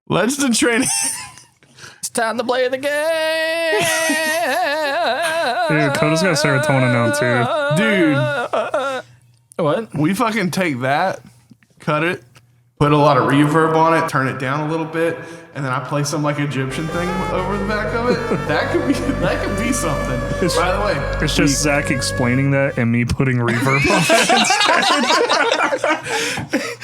Legends in Training. It's time to play the game. Dude, Coda's got serotonin now, Dude. What? We fucking take that, cut it, put a lot of reverb on it, turn it down a little bit, and then I play some like Egyptian thing over the back of it. That could be something. By the way, It's just Zach explaining that and me putting reverb on it.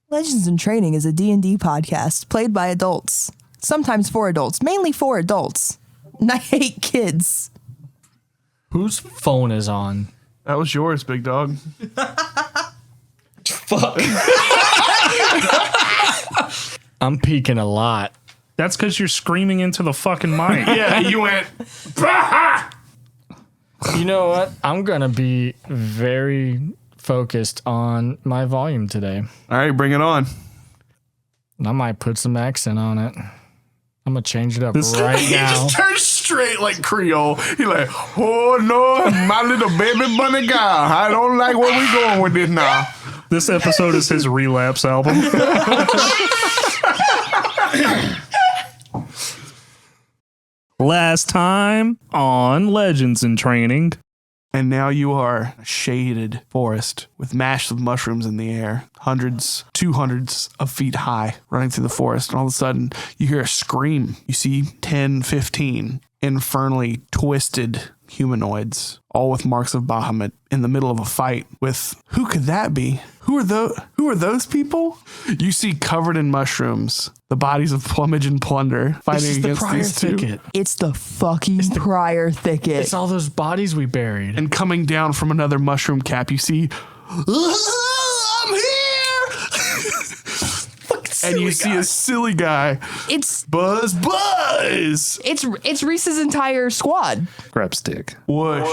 Legends in Training is a D&D podcast played by adults. Sometimes for adults, mainly for adults. And I hate kids. Whose phone is on? that was yours, big dog. Fuck. I'm peeking a lot. That's because you're screaming into the fucking mic. Yeah, you went. Bah! You know what? I'm going to be very focused on my volume today. All right, bring it on. I might put some accent on it. I'm going to change it up This- right He now. just turned straight like Creole. He like, oh no, my little baby bunny girl. I don't like where we going with this now. This episode is his relapse album. Last time on Legends in Training. And now you are a shaded forest with masses of mushrooms in the air, hundreds, 200s of feet high, running through the forest. And all of a sudden, you hear a scream. You see 10, 15 infernally twisted humanoids, all with marks of Bahamut, in the middle of a fight with, who could that be? Who are those people? You see covered in mushrooms, the bodies of Plumage and Plunder fighting This is the against prior these two. thicket. It's the fucking prior thicket. It's all those bodies we buried. And coming down from another mushroom cap, you see, I'm here! And you see a silly guy, It's Buzz. it's Reese's entire squad. Grab stick. Whoosh.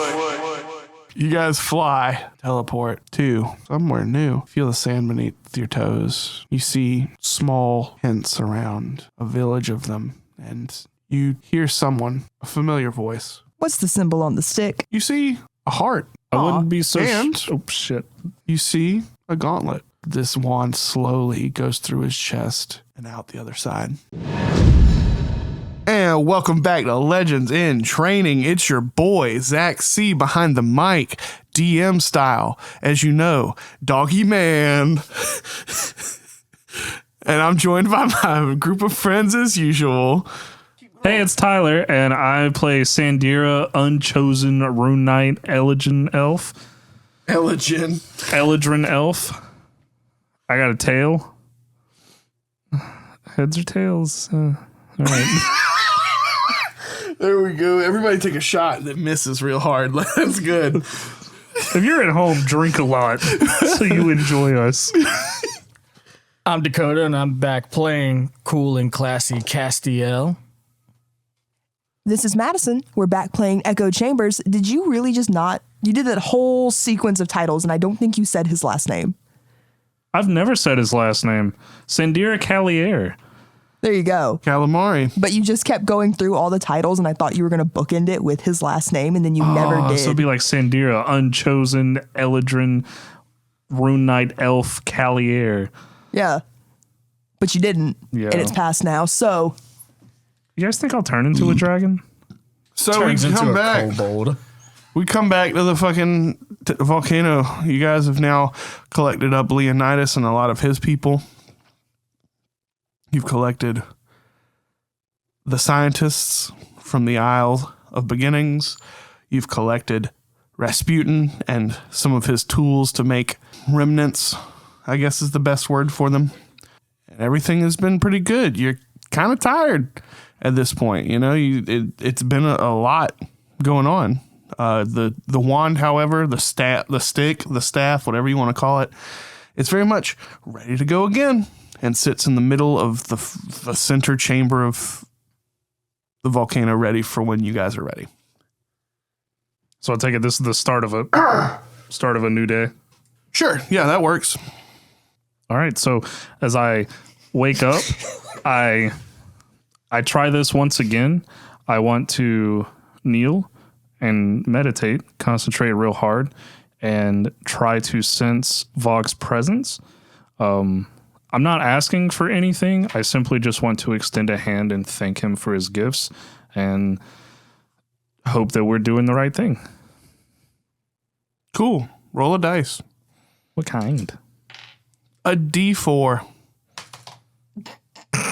You guys fly, teleport to somewhere new. Feel the sand beneath your toes. You see small hints around, a village of them, and you hear someone, a familiar voice. What's the symbol on the stick? You see a heart. I wouldn't be so... And- oh, shit. You see a gauntlet. This wand slowly goes through his chest and out the other side. And welcome back to Legends in Training. It's your boy, Zach C, behind the mic, DM style. As you know, Doggy Man. And I'm joined by my group of friends as usual. Hey, it's Tyler, and I play Sandira, Unchosen Rune Knight, Eladrin Elf. Eladrin Elf. I got a tail. Heads or tails? All right. There we go. Everybody take a shot that misses real hard. That's good. If you're at home, drink a lot so you enjoy us. I'm Dakota, and I'm back playing cool and classy Castiel. This is Madison. We're back playing Echo Chambers. Did you really just not? You did that whole sequence of titles, and I don't think you said his last name. I've never said his last name. Sandira Callier. There you go. Calamari. But you just kept going through all the titles, and I thought you were going to bookend it with his last name, and then you never did. So it'd be like Sandira, Unchosen, Eladrin, Rune Knight, Elf, Callier. Yeah. But you didn't. Yeah. And it's past now. So You guys think I'll turn into a dragon? So Turns we into come a back. kobold. We come back to the fucking volcano. You guys have now collected up Leonidas and a lot of his people. You've collected the scientists from the Isle of Beginnings. You've collected Rasputin and some of his tools to make remnants, I guess is the best word for them. And everything has been pretty good. You're kind of tired at this point. You know, it's been a lot going on. The wand, however, the stick, the staff, whatever you want to call it, it's very much ready to go again, and sits in the middle of the center chamber of the volcano, ready for when you guys are ready. So I take it this is the start of a new day. Sure, yeah, that works. All right. So as I wake up, I try this once again. I want to kneel and meditate, concentrate real hard, and try to sense Vogg's presence. I'm not asking for anything. I simply just want to extend a hand and thank him for his gifts and hope that we're doing the right thing. Cool. Roll a dice. What kind? A D4.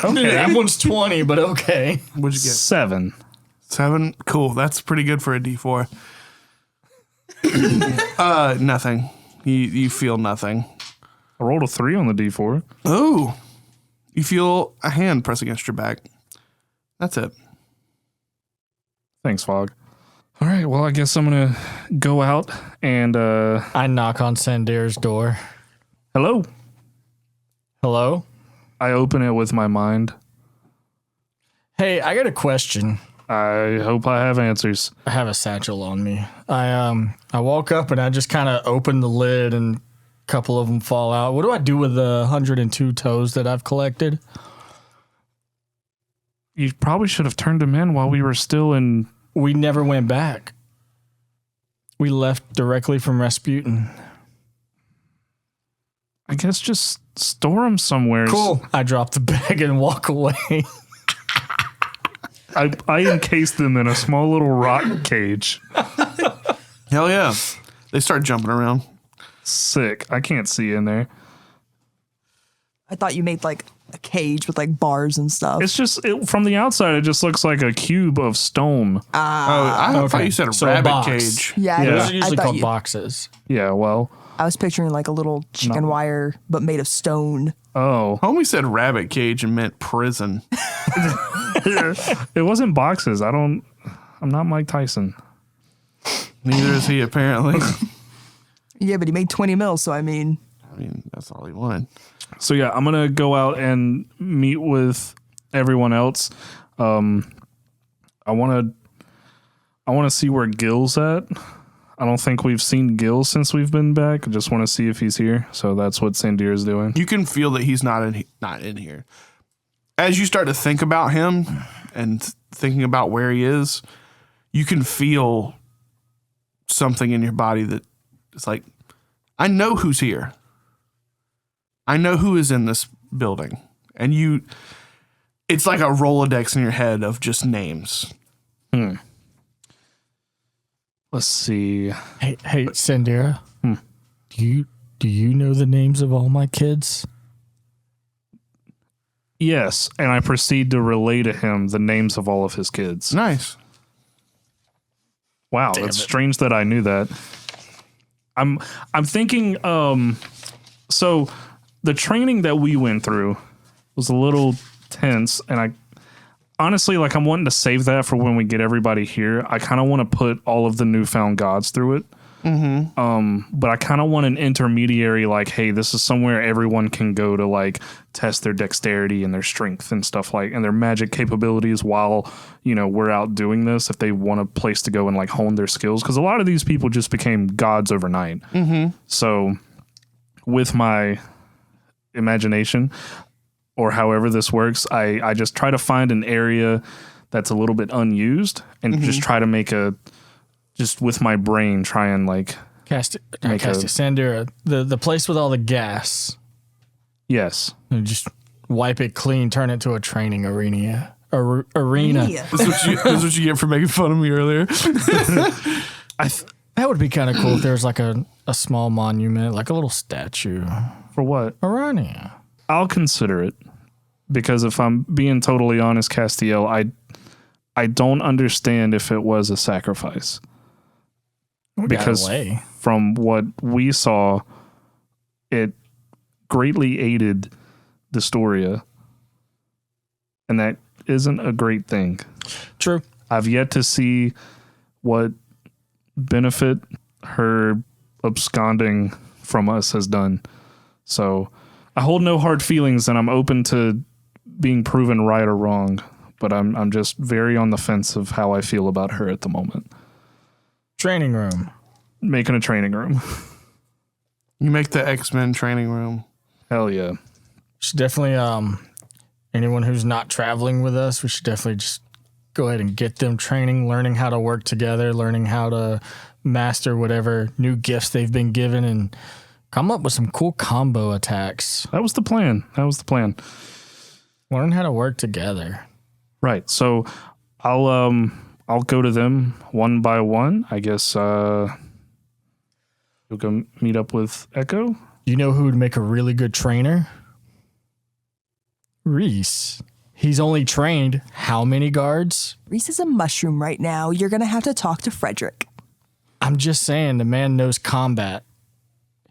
Okay. That one's 20, but okay. What'd you get? 7. 7? Cool. That's pretty good for a D4. Nothing. You feel nothing. I rolled a 3 on the D4. Oh. You feel a hand press against your back. That's it. Thanks, Fog. All right, well, I guess I'm going to go out and... I knock on Sandir's door. Hello? Hello? I open it with my mind. Hey, I got a question. I hope I have answers. I have a satchel on me. I woke up and I just kind of opened the lid and a couple of them fall out. What do I do with the 102 toes that I've collected? You probably should have turned them in while we were still in... We never went back. We left directly from Rasputin. I guess just store them somewhere. Cool. I drop the bag and walk away. I encased them in a small little rock cage. Hell yeah. They start jumping around. Sick. I can't see in there. I thought you made like a cage with like bars and stuff. It's just, from the outside, it just looks like a cube of stone. I thought you said a So a rabbit box. cage. Yeah, Yeah. Those are I usually thought called you- boxes. Yeah, well, I was picturing like a little chicken wire, but made of stone. oh. Homie said rabbit cage and meant prison. It wasn't boxes. I'm not Mike Tyson. Neither is he, apparently. Yeah, but he made 20 mils, so I mean, That's all he wanted. So yeah, I'm gonna go out and meet with everyone else. I wanna see where Gil's at. I don't think we've seen Gil since we've been back. I just want to see if he's here. So that's what Sandir is doing. You can feel that he's not in here. As you start to think about him and thinking about where he is, you can feel something in your body that it's like, I know who's here. I know who is in this building. And it's like a Rolodex in your head of just names. Let's see. Hey, Sandira. Do you know the names of all my kids? Yes, and I proceed to relay to him the names of all of his kids. Nice. Wow, Damn that's it. strange that I knew that. I'm thinking so the training that we went through was a little tense, and I honestly, like, I'm wanting to save that for when we get everybody here. I kind of want to put all of the newfound gods through it. But I kind of want an intermediary, like, hey, this is somewhere everyone can go to, like, test their dexterity and their strength and stuff, like, and their magic capabilities while, we're out doing this, if they want a place to go and, like, hone their skills. Because a lot of these people just became gods overnight. So with my imagination, or however this works, I just try to find an area that's a little bit unused and just try to make just with my brain, try and like Sandira, the place with all the gas. Yes. And just wipe it clean, turn it to a training arena. Arena. yeah. This is what you get for making fun of me earlier. That would be kind of cool if there was like a small monument, like a little statue. For what? Arania. I'll consider it, because if I'm being totally honest, Castiel, I don't understand if it was a sacrifice. Because from what we saw, it greatly aided the Storia, and that isn't a great thing. True. I've yet to see what benefit her absconding from us has done. So I hold no hard feelings, and I'm open to being proven right or wrong, but I'm just very on the fence of how I feel about her at the moment. Training room. Making a training room. You make the X-Men training room. Hell yeah. Should definitely, anyone who's not traveling with us, we should definitely just go ahead and get them training, learning how to work together, learning how to master whatever new gifts they've been given, and Come up with some cool combo attacks. That was the plan. Learn how to work together. Right. So I'll go to them one by one. I guess you'll go meet up with Echo. You know who would make a really good trainer? Reese. He's only trained how many guards? Reese is a mushroom right now. You're going to have to talk to Frederick. I'm just saying, the man knows combat.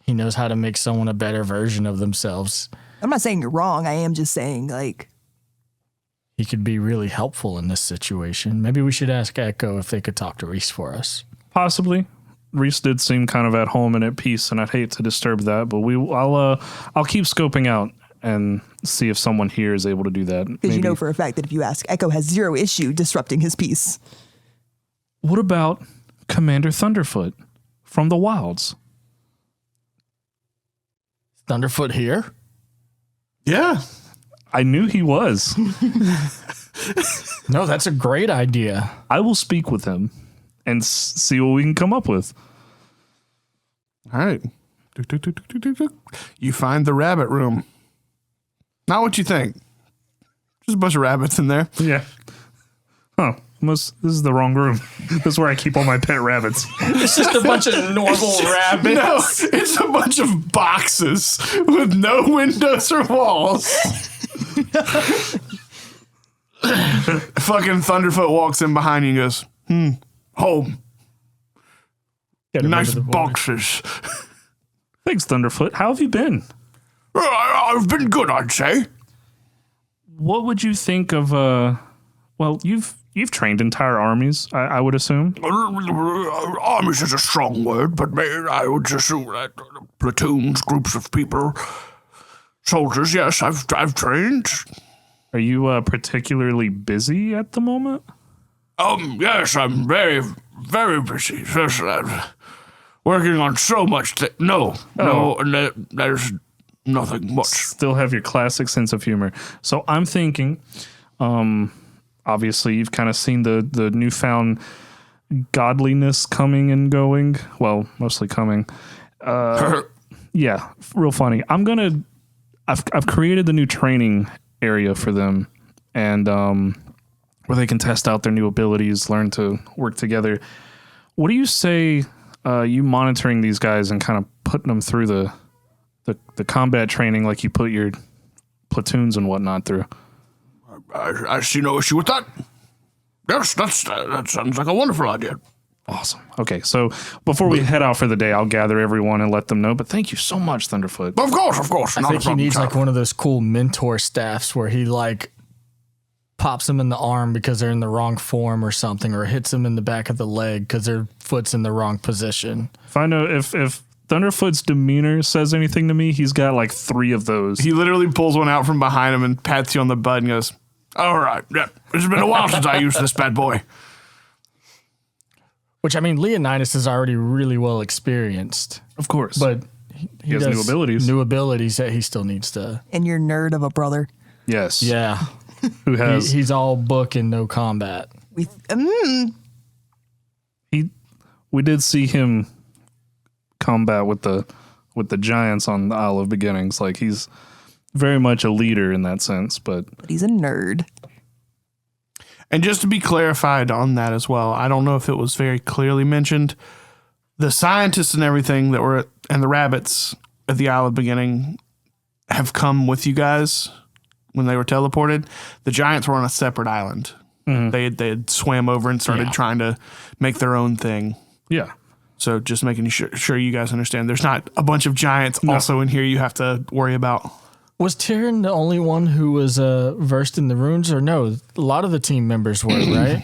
He knows how to make someone a better version of themselves. I'm not saying you're wrong. I am just saying, like... He could be really helpful in this situation. Maybe we should ask Echo if they could talk to Reese for us. Possibly. Reese did seem kind of at home and at peace, and I'd hate to disturb that, but I'll keep scoping out and see if someone here is able to do that. Because you know for a fact that if you ask, Echo has zero issue disrupting his peace. What about Commander Thunderfoot from the Wilds? Thunderfoot here? Yeah. I knew he was. No, that's a great idea. I will speak with him and see what we can come up with. All right. You find the rabbit room. Not what you think. Just a bunch of rabbits in there. Yeah. Huh. This is the wrong room. This is where I keep all my pet rabbits. It's just a bunch of normal rabbits. No, it's a bunch of boxes with no windows or walls. Fucking Thunderfoot walks in behind you and goes, home. Nice boxes. Thanks, Thunderfoot. How have you been? I've been good, I'd say. What would you think of, well, you've trained entire armies, I would assume. Armies is a strong word, but I would assume that platoons, groups of people, soldiers, yes, I've trained. Are you particularly busy at the moment? Yes, I'm very, very busy. Yes, I'm working on so much. No, there's nothing much. Still have your classic sense of humor. So I'm thinking, obviously you've kind of seen the newfound godliness coming and going. Well, mostly coming. Yeah, real funny. I've created the new training area for them, and where they can test out their new abilities, learn to work together. What do you say you monitoring these guys and kind of putting them through the combat training like you put your platoons and whatnot through? I see no issue with that. Yes, that sounds like a wonderful idea. Awesome. Okay, so before we head out for the day, I'll gather everyone and let them know. But thank you so much, Thunderfoot. Of course. I think he needs like one of those cool mentor staffs where he like pops them in the arm because they're in the wrong form or something, or hits them in the back of the leg because their foot's in the wrong position. If I know if Thunderfoot's demeanor says anything to me, he's got like 3 of those. He literally pulls one out from behind him and pats you on the butt and goes, all right, yeah, it's been a while since I used this bad boy. Which, I mean, Leonidas is already really well experienced. Of course. But he has does new abilities. New abilities that he still needs to. And your nerd of a brother. Yes. Yeah. Who has... He's all book and no combat. We did see him combat with the giants on the Isle of Beginnings. Like, he's very much a leader in that sense, but he's a nerd. And just to be clarified on that as well, I don't know if it was very clearly mentioned. The scientists and everything and the rabbits at the Isle of Beginning have come with you guys when they were teleported. The giants were on a separate island. Mm-hmm. They had swam over and started trying to make their own thing. Yeah. So just making sure you guys understand. There's not a bunch of giants also in here you have to worry about. Was Tyrion the only one who was versed in the runes, or no? A lot of the team members were, right?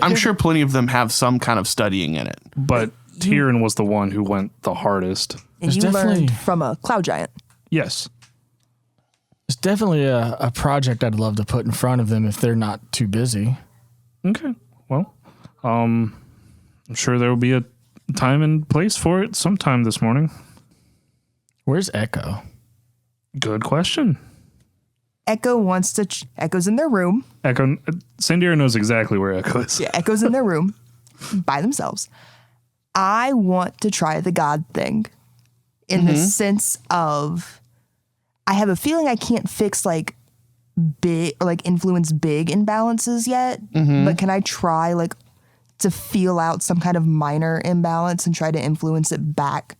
I'm sure plenty of them have some kind of studying in it. But Tyrion was the one who went the hardest. And you learned from a cloud giant. Yes. It's definitely a project I'd love to put in front of them if they're not too busy. Okay. Well, I'm sure there will be a time and place for it sometime this morning. Where's Echo? Good question. Echo wants to... Echo's in their room. Sandira knows exactly where Echo is. Yeah, Echo's in their room by themselves. I want to try the God thing in the sense of I have a feeling I can't fix like big or like influence big imbalances yet, but can I try like to feel out some kind of minor imbalance and try to influence it back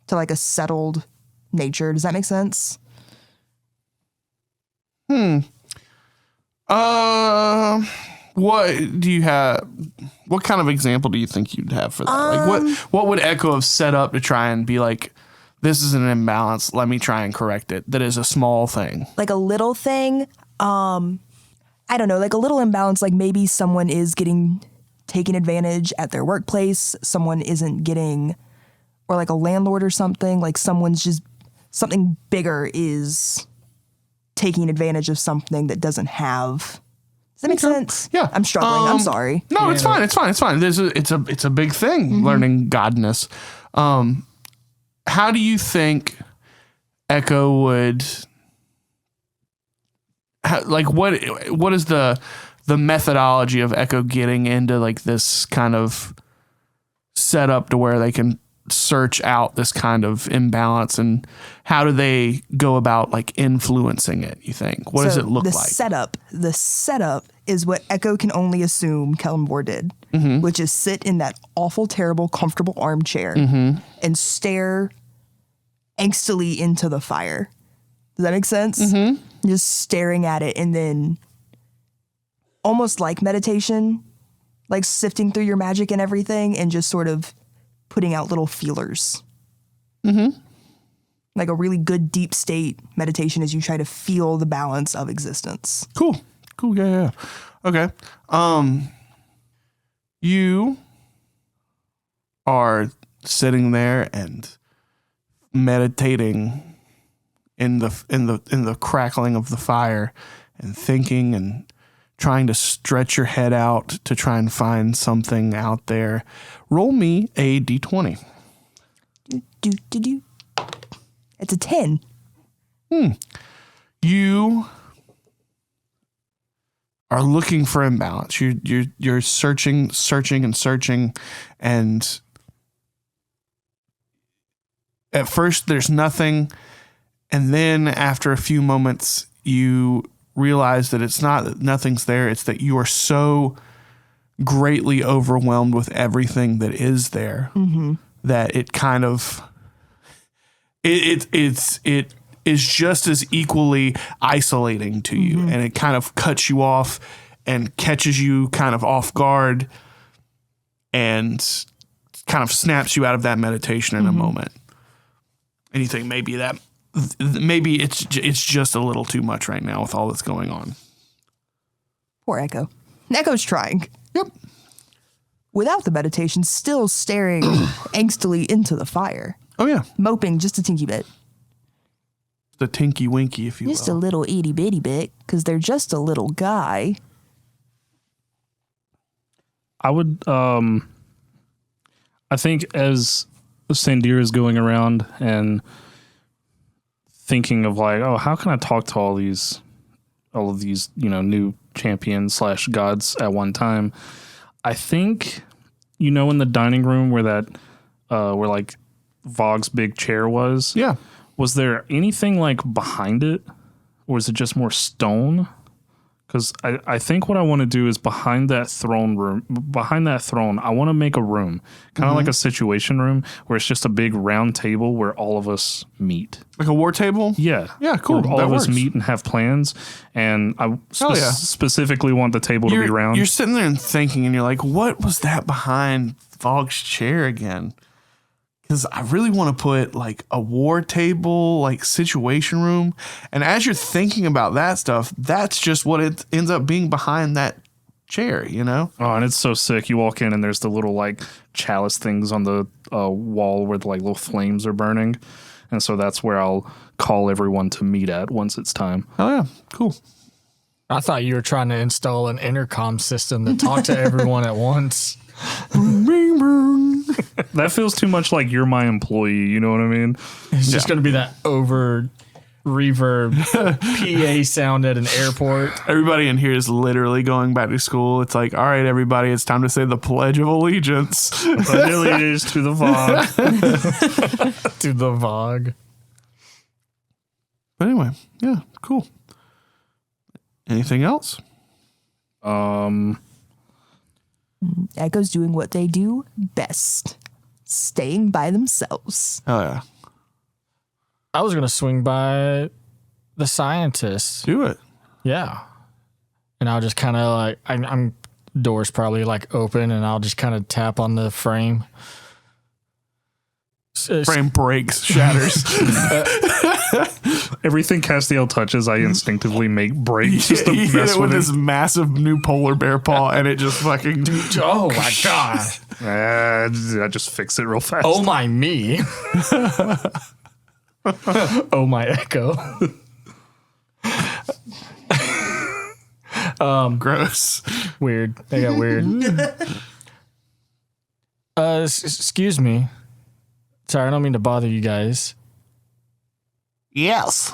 to like a settled nature? Does that make sense? What do you have? What kind of example do you think you'd have for that? Like what would Echo have set up to try and be like, this is an imbalance, let me try and correct it? That is a small thing. Like a little thing. I don't know, like a little imbalance, like maybe someone is getting taken advantage at their workplace, someone isn't getting, or like a landlord or something, like someone's just, something bigger is taking advantage of something that doesn't have. Does that make sense? Yeah. I'm struggling. I'm sorry. No, it's fine. It's fine. It's fine. It's a big thing, learning godness. How do you think Echo would, what is the methodology of Echo getting into like this kind of setup to where they can search out this kind of imbalance, and how do they go about like influencing it, you think? What does it look like? The setup is what Echo can only assume Kellenborg did, which is sit in that awful, terrible, comfortable armchair and stare angstily into the fire. Does that make sense? Just staring at it, and then almost like meditation, like sifting through your magic and everything and just sort of putting out little feelers. Like a really good deep state meditation as you try to feel the balance of existence. Cool. Yeah. Okay. You are sitting there and meditating in the crackling of the fire and thinking and trying to stretch your head out to try and find something out there. Roll me a d20. It's a 10. You are looking for imbalance. You're searching, and at first there's nothing, and then after a few moments you realize that it's not that nothing's there, it's that you are so greatly overwhelmed with everything that is there that it kind of it is just as equally isolating to you, and it kind of cuts you off and catches you kind of off guard and kind of snaps you out of that meditation in a moment. And you think maybe it's just a little too much right now with all that's going on. Poor Echo. Echo's trying. Yep. Without the meditation, still staring angstily into the fire. Oh, yeah. Moping just a tinky bit. The tinky winky, if you Just will. a little itty bitty bit, because they're just a little guy. I would, I think as Sandir is going around and thinking of like, oh, how can I talk to all of these, new champions / gods at one time? I think, in the dining room where that, where like Vogg's big chair was. Yeah. Was there anything like behind it, or is it just more stone? Because I think what I want to do is behind that throne, I want to make a room, kind of like a situation room where it's just a big round table where all of us meet. Like a war table? Yeah. Yeah, cool. Where all That of us works. meet and have plans. And I yeah. specifically want the table to be round. You're sitting there and thinking, and you're like, what was that behind Vogg's chair again? Because I really want to put like a war table, like situation room. And as you're thinking about that stuff, that's just what it ends up being behind that chair, Oh, and it's so sick. You walk in and there's the little like chalice things on the wall where the like little flames are burning. And so that's where I'll call everyone to meet at once it's time. Oh, yeah. Cool. I thought you were trying to install an intercom system to talk to everyone at once. That feels too much like you're my employee. You know what I mean? It's just going to be that reverb PA sound at an airport. Everybody in here is literally going back to school. It's like, all right, everybody, it's time to say the Pledge of Allegiance. Pledge allegiance to the Vogue. To the Vogue. But anyway, yeah, cool. Anything else? Echo's doing what they do best. Staying by themselves. Oh, yeah. I was going to swing by the scientists. Do it. Yeah. And I'll just kind of like, I'm doors probably like open and I'll just kind of tap on the frame. Frame breaks, shatters. Everything Castiel touches, I instinctively make break just to He hit mess it with with his massive new polar bear paw, and it just fucking. Oh my God. I just fix it real fast. Oh my me. Oh my Echo. Gross. Weird. They got weird. Excuse me. Sorry, I don't mean to bother you guys. Yes.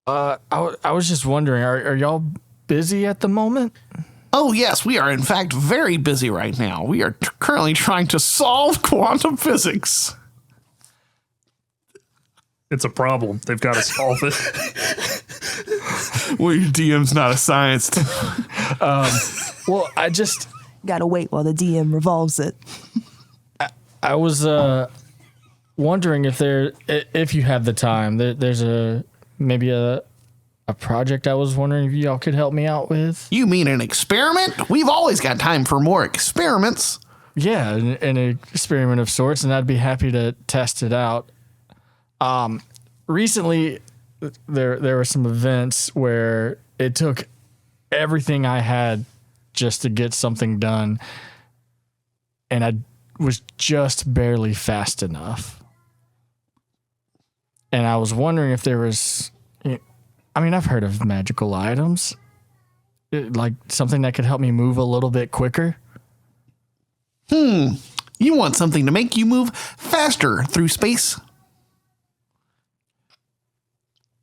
I was just wondering, are y'all busy at the moment? Oh, yes, we are in fact very busy right now. We are currently trying to solve quantum physics. It's a problem. They've got to solve it. Well, your DM's not a scientist. Well, I just Gotta wait while the DM revolves it. I was wondering if you have the time. There's maybe a project I was wondering if y'all could help me out with. You mean an experiment? We've always got time for more experiments. Yeah, an experiment of sorts, and I'd be happy to test it out. Recently, there were some events where it took everything I had just to get something done, and I was just barely fast enough. And I was wondering if there was, I mean, I've heard of magical items, like something that could help me move a little bit quicker. You want something to make you move faster through space?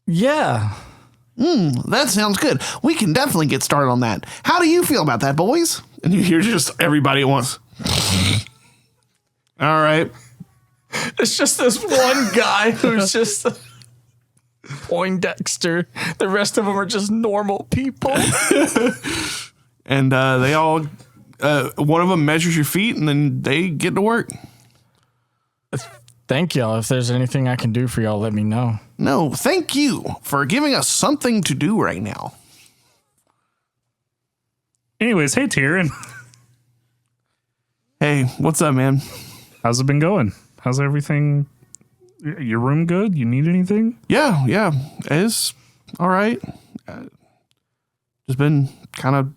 Yeah. That sounds good. We can definitely get started on that. How do you feel about that, boys? And you hear just everybody at once. All right. It's just this one guy who's just Poindexter. The rest of them are just normal people. And they all, one of them measures your feet and then they get to work. Thank y'all. If there's anything I can do for y'all, let me know. No, thank you for giving us something to do right now. Anyways, hey, Tyrion. Hey, what's up, man? How's it been going? How's everything? Your room good? You need anything? Yeah, it's all right. Just been kind of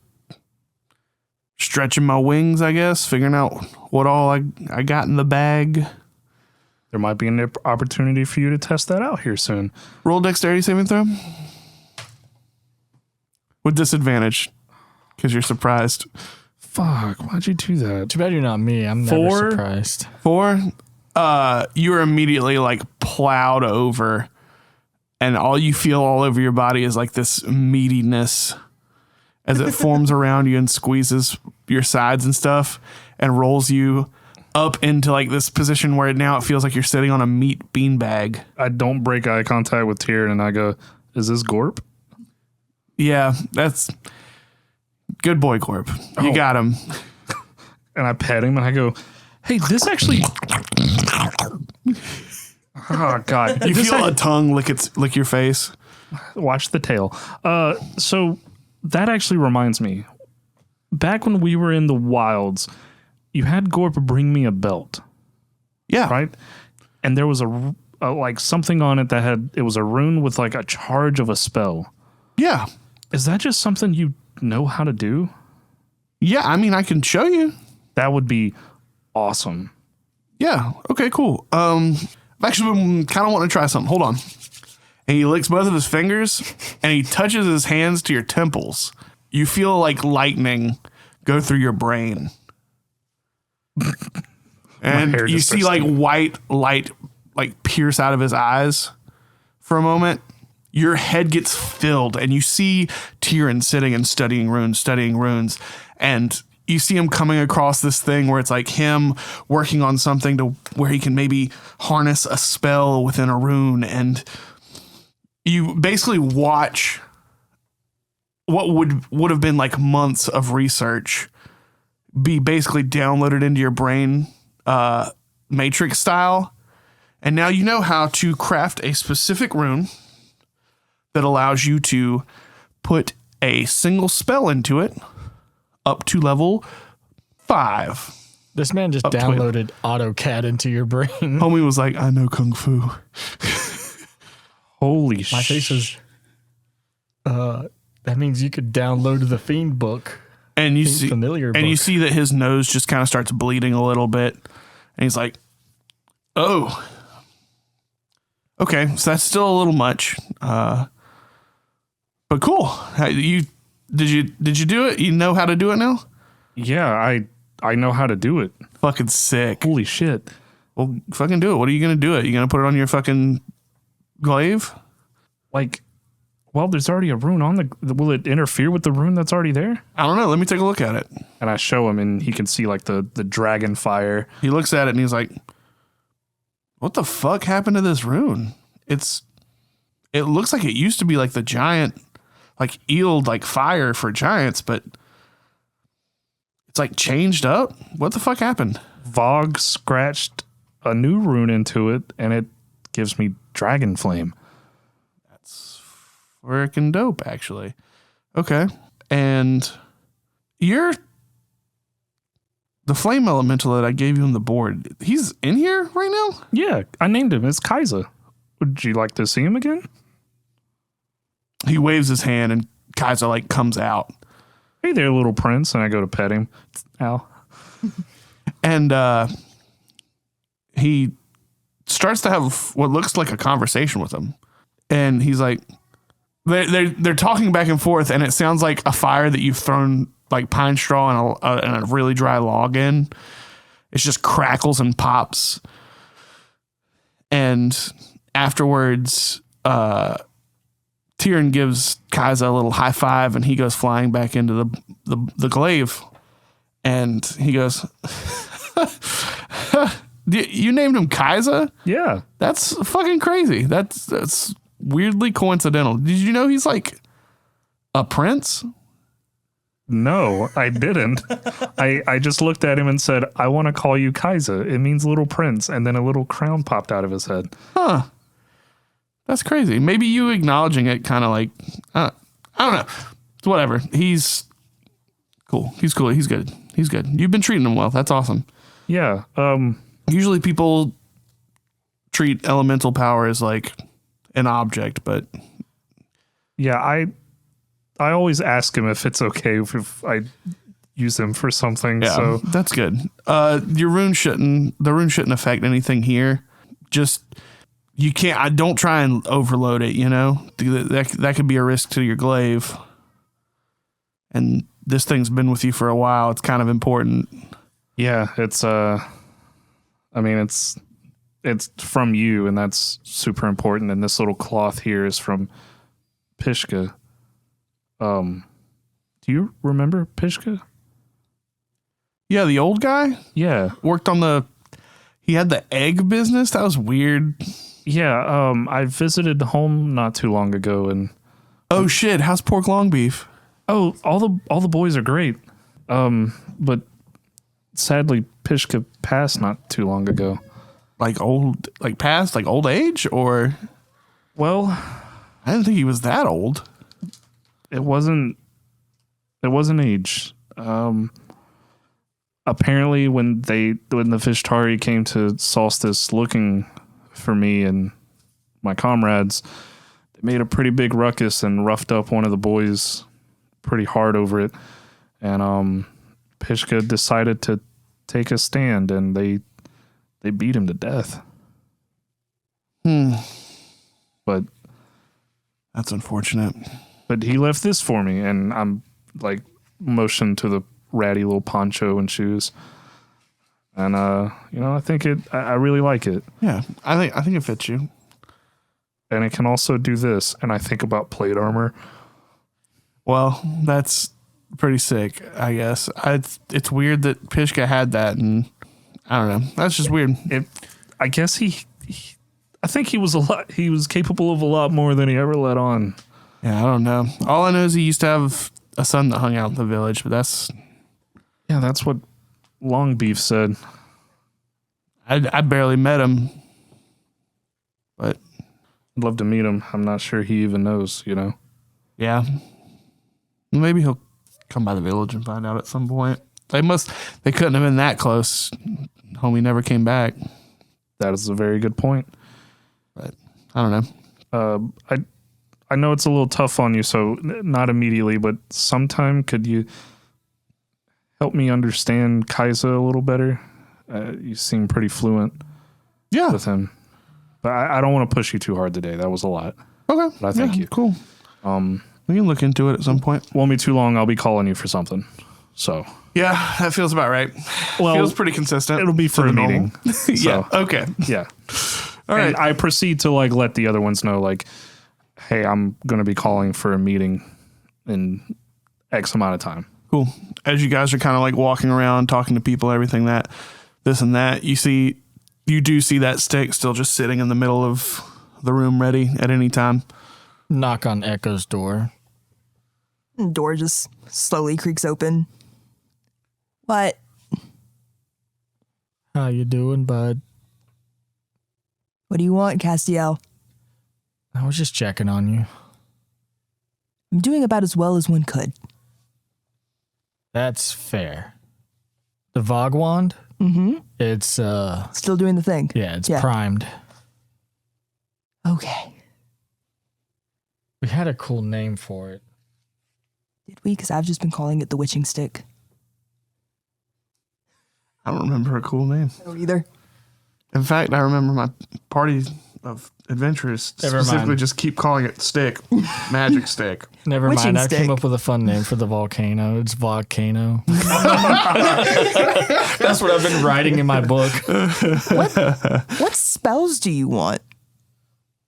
stretching my wings, I guess, figuring out what all I got in the bag. There might be an opportunity for you to test that out here soon. Roll dexterity saving throw. With disadvantage, because you're surprised. Fuck, why'd you do that? Too bad you're not me. I'm never 4? surprised. 4. You're immediately like plowed over, and all you feel all over your body is like this meatiness as it forms around you and squeezes your sides and stuff and rolls you up into like this position where now it feels like you're sitting on a meat beanbag. I don't break eye contact with Tyrion and I go, is this Gorp? Yeah, that's good boy, Corp. You got him. And I pet him and I go, hey, this actually... Oh, God. You feel a tongue lick your face. Watch the tail. So that actually reminds me. Back when we were in the wilds, you had Gorp bring me a belt, Yeah. right? And there was a like something on it that it was a rune with like a charge of a spell. Yeah. Is that just something you know how to do? Yeah, I mean, I can show you. That would be awesome. Yeah. Okay, cool. I've actually been kind of wanting to try something. Hold on. And he licks both of his fingers and he touches his hands to your temples. You feel like lightning go through your brain. And hair you just see starts like white light like pierce out of his eyes for a moment, your head gets filled and you see Tyrion sitting and studying runes, and you see him coming across this thing where it's like him working on something to where he can maybe harness a spell within a rune, and you basically watch what would have been like months of research be basically downloaded into your brain, Matrix style. And now you know how to craft a specific rune that allows you to put a single spell into it up to level 5. This man just downloaded AutoCAD into your brain. Homie was like, I know Kung Fu. Holy shit. My face is... that means you could download the Fiend book. And you Fiend see, familiar and book. you see that his nose just kind of starts bleeding a little bit. And he's like, oh, okay. So that's still a little much. But cool. Did you do it? You know how to do it now? Yeah, I know how to do it. Fucking sick. Holy shit. Well, fucking do it. What are you going to do it? You going to put it on your fucking glaive? Like, well, there's already a rune on the... Will it interfere with the rune that's already there? I don't know. Let me take a look at it. And I show him, and he can see, like, the dragon fire. He looks at it, and he's like, what the fuck happened to this rune? It looks like it used to be, like, the giant, like, eeled, like, fire for giants, but it's, like, changed up? What the fuck happened? Vogue scratched a new rune into it, and it gives me dragon flame. Freaking dope, actually. Okay. And the flame elemental that I gave you on the board, he's in here right now? Yeah, I named him. It's Kaiser. Would you like to see him again? He waves his hand and Kaiser like comes out. Hey there, little prince. And I go to pet him. Ow. And he starts to have what looks like a conversation with him. And he's like, they're talking back and forth, and it sounds like a fire that you've thrown like pine straw and a really dry log in. It just crackles and pops. And afterwards, Tyrion gives Kaiser a little high five, and he goes flying back into the glaive. And he goes, you named him Kaiser? Yeah. That's fucking crazy. That's weirdly coincidental. Did you know he's like a prince? No, I didn't. I just looked at him and said, I want to call you Kaiser. It means little prince. And then a little crown popped out of his head. Huh. That's crazy. Maybe you acknowledging it kind of like, I don't know. Whatever. He's cool. He's cool. He's good. He's good. You've been treating him well. That's awesome. Yeah. Usually people treat elemental power as like an object, but yeah, I always ask him if it's okay if I use him for something. yeah, So that's good. The rune shouldn't affect anything here. Just don't try and overload it, you know? That could be a risk to your glaive. And this thing's been with you for a while. It's kind of important. yeah, it's it's from you, and that's super important. And this little cloth here is from Pishka. Do you remember Pishka? Yeah, the old guy Yeah. worked on he had the egg business. That was weird. Yeah. I visited home not too long ago, and Oh shit, how's pork long beef? oh, all the boys are great. But sadly, Pishka passed not too long ago. Like past, like old age, or Well, I didn't think he was that old. it wasn't age. Apparently when the Vishtari came to Solstice looking for me and my comrades, they made a pretty big ruckus and roughed up one of the boys pretty hard over it. And Pishka decided to take a stand, and they beat him to death. But That's unfortunate. But he left this for me, and I'm like motioned to the ratty little poncho and shoes. And I think I really like it. Yeah, I think it fits you. and it can also do this. And I think about plate armor. Well, that's pretty sick, I guess. It's weird that Pishka had that, and I don't know. That's just weird. I guess I think he was capable of a lot more than he ever let on. Yeah, I don't know. All I know is he used to have a son that hung out in the village, but that's what Long Beef said. I barely met him, but I'd love to meet him. I'm not sure he even knows, yeah. Maybe he'll come by the village and find out at some point. They couldn't have been that close. Homie never came back. That is a very good point. But I don't know. I know it's a little tough on you, so not immediately, but sometime could you help me understand Kaisa a little better? You seem pretty fluent with him. But I don't want to push you too hard today. That was a lot. Okay. But I thank you. Cool. We can look into it at some point. Won't be too long. I'll be calling you for something. So yeah, that feels about right. Well, feels pretty consistent. It'll be for a meeting. Yeah. Okay. Yeah. All right. And I proceed to let the other ones know, hey, I'm going to be calling for a meeting in X amount of time. Cool. As you guys are kind of walking around, talking to people, everything this and that, you do see that stick still just sitting in the middle of the room, ready at any time. Knock on Echo's door. Door just slowly creaks open. What? How you doing, bud? What do you want, Castiel? I was just checking on you. I'm doing about as well as one could. That's fair. The Vogwand? Mm-hmm. It's still doing the thing. Yeah, it's primed. Okay. We had a cool name for it. Did we? Because I've just been calling it the witching stick. I don't remember a cool name. No, either. In fact, I remember my party of adventurers specifically just keep calling it stick, magic stick. Never Witching mind. I stick. came up with a fun name for the volcano. It's Volcano. That's what I've been writing in my book. What spells do you want?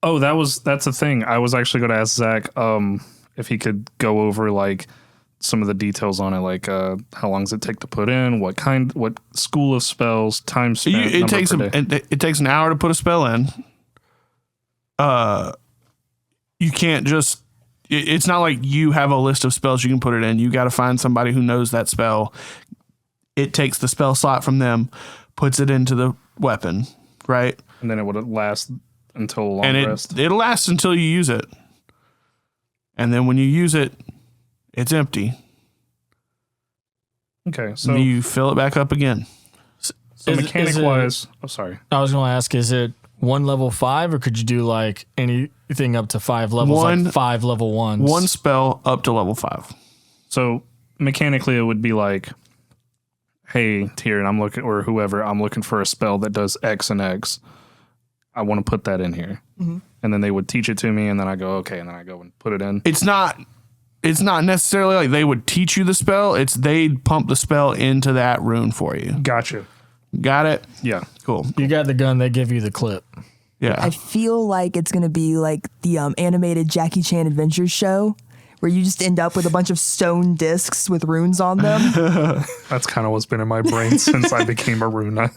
Oh, that's a thing. I was actually going to ask Zach if he could go over some of the details on it, how long does it take to put in, what school of spells, time spent. It takes an hour to put a spell in. You can't just. It's not like you have a list of spells you can put it in. You got to find somebody who knows that spell. It takes the spell slot from them, puts it into the weapon, right? And then it would last until a long rest. It'll last until you use it. And then when you use it, it's empty. Okay, so and you fill it back up again. So mechanic-wise, sorry. I was going to ask, is it 1 level 5, or could you do anything up to 5 levels, 5 level 1s? One spell up to level 5. So mechanically, it would be hey, Tyrion, I'm looking for a spell that does X and X. I want to put that in here. Mm-hmm. And then they would teach it to me, and then I go, okay, and then I go and put it in. It's not necessarily like they would teach you the spell. It's they'd pump the spell into that rune for you. Gotcha. Got it? Yeah. Cool. You got the gun, they give you the clip. Yeah. I feel like it's going to be like the animated Jackie Chan Adventures show where you just end up with a bunch of stone discs with runes on them. That's kind of what's been in my brain since I became a rune knight.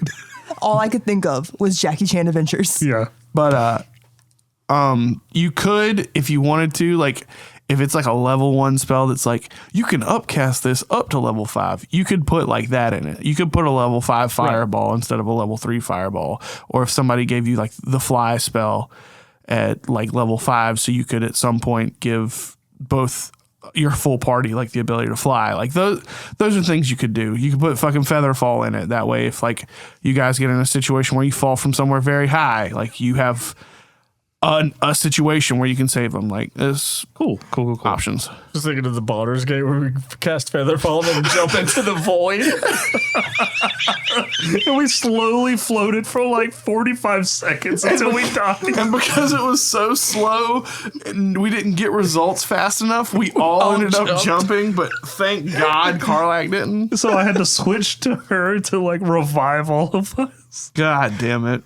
All I could think of was Jackie Chan Adventures. Yeah. But you could, if you wanted to, if it's a level 1 spell that's you can upcast this up to level 5, you could put that in it. You could put a level 5 fireball instead of a level 3 fireball. Or if somebody gave you the fly spell at level 5, so you could at some point give both your full party the ability to fly. Those are things you could do. You could put fucking featherfall in it. That way, if you guys get in a situation where you fall from somewhere very high, you have a situation where you can save them. This Cool. options. Just thinking of the Baldur's Gate where we cast Featherfall and then jump into the void. And we slowly floated for 45 seconds until we died. And because it was so slow and we didn't get results fast enough, we all ended up jumping, but thank God Karlak didn't. So I had to switch to her to revive all of us. God damn it.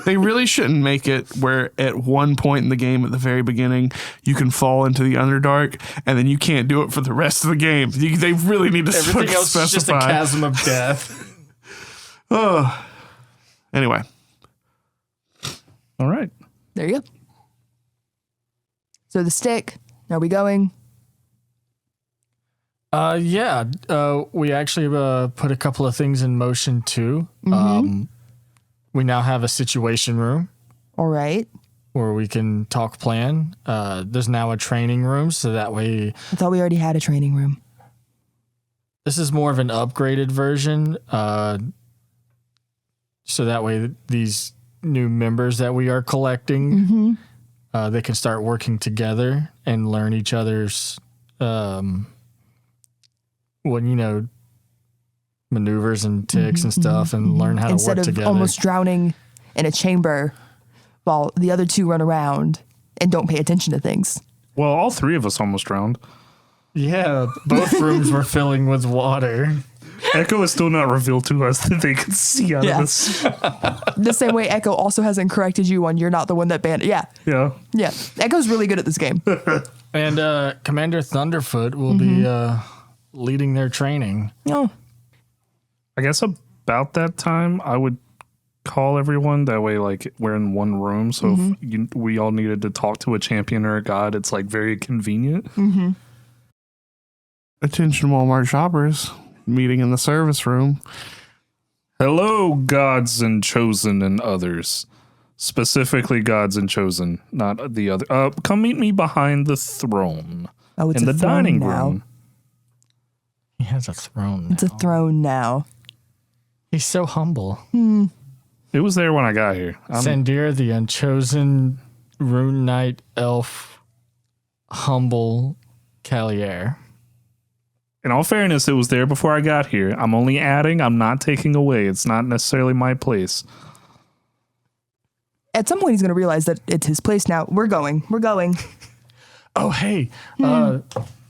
They really shouldn't make it where at one point in the game at the very beginning, you can fall into the Underdark and then you can't do it for the rest of the game. They really need to Everything else specify. is just a chasm of death. Oh. Anyway. All right. There you go. So the stick, are we going? Yeah. We actually put a couple of things in motion too. We now have a situation room All right. where we can talk plan. There's now a training room, so that way I thought we already had a training room. this is more of an upgraded version. So that way these new members that we are collecting, they can start working together and learn each other's, maneuvers and ticks and stuff, and learn how Instead to work of together. almost drowning in a chamber while the other two run around and don't pay attention to things. Well, all three of us almost drowned. Yeah, both rooms were filling with water. Echo is still not revealed to us that they can see out Yeah. of this. The same way Echo also hasn't corrected you on you're not the one that banned. Yeah. Yeah. Yeah. Echo's really good at this game. And Commander Thunderfoot will be leading their training. Oh, I guess about that time, I would call everyone. That way, like, we're in one room. So if we all needed to talk to a champion or a god, it's, like, very convenient. Attention Walmart shoppers. Meeting in the service room. Hello, gods and chosen and others. Specifically gods and chosen, not the other. Come meet me behind the throne. oh, it's in a the throne dining now. room. He has a throne. It's a throne now. He's so humble. It was there when I got here. Sandira, the unchosen rune knight elf, humble Calier. In all fairness, it was there before I got here. I'm only adding. I'm not taking away. It's not necessarily my place. At some point, he's going to realize that it's his place now. We're going. We're going. Oh, hey,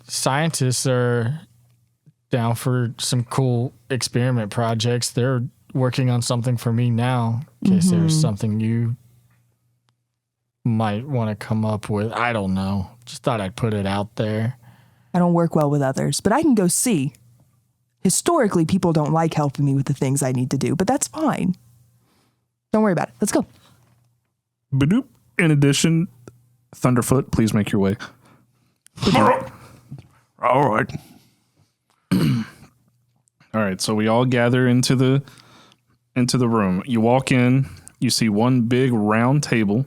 scientists are down for some cool experiment projects. They're working on something for me now, in case there's something you might want to come up with. I don't know. Just thought I'd put it out there. I don't work well with others, but I can go see. Historically, people don't like helping me with the things I need to do, but that's fine. Don't worry about it. Let's go. Badoop. In addition, Thunderfoot, please make your way. All right. All right, so we all gather into the room. You walk in, you see one big round table,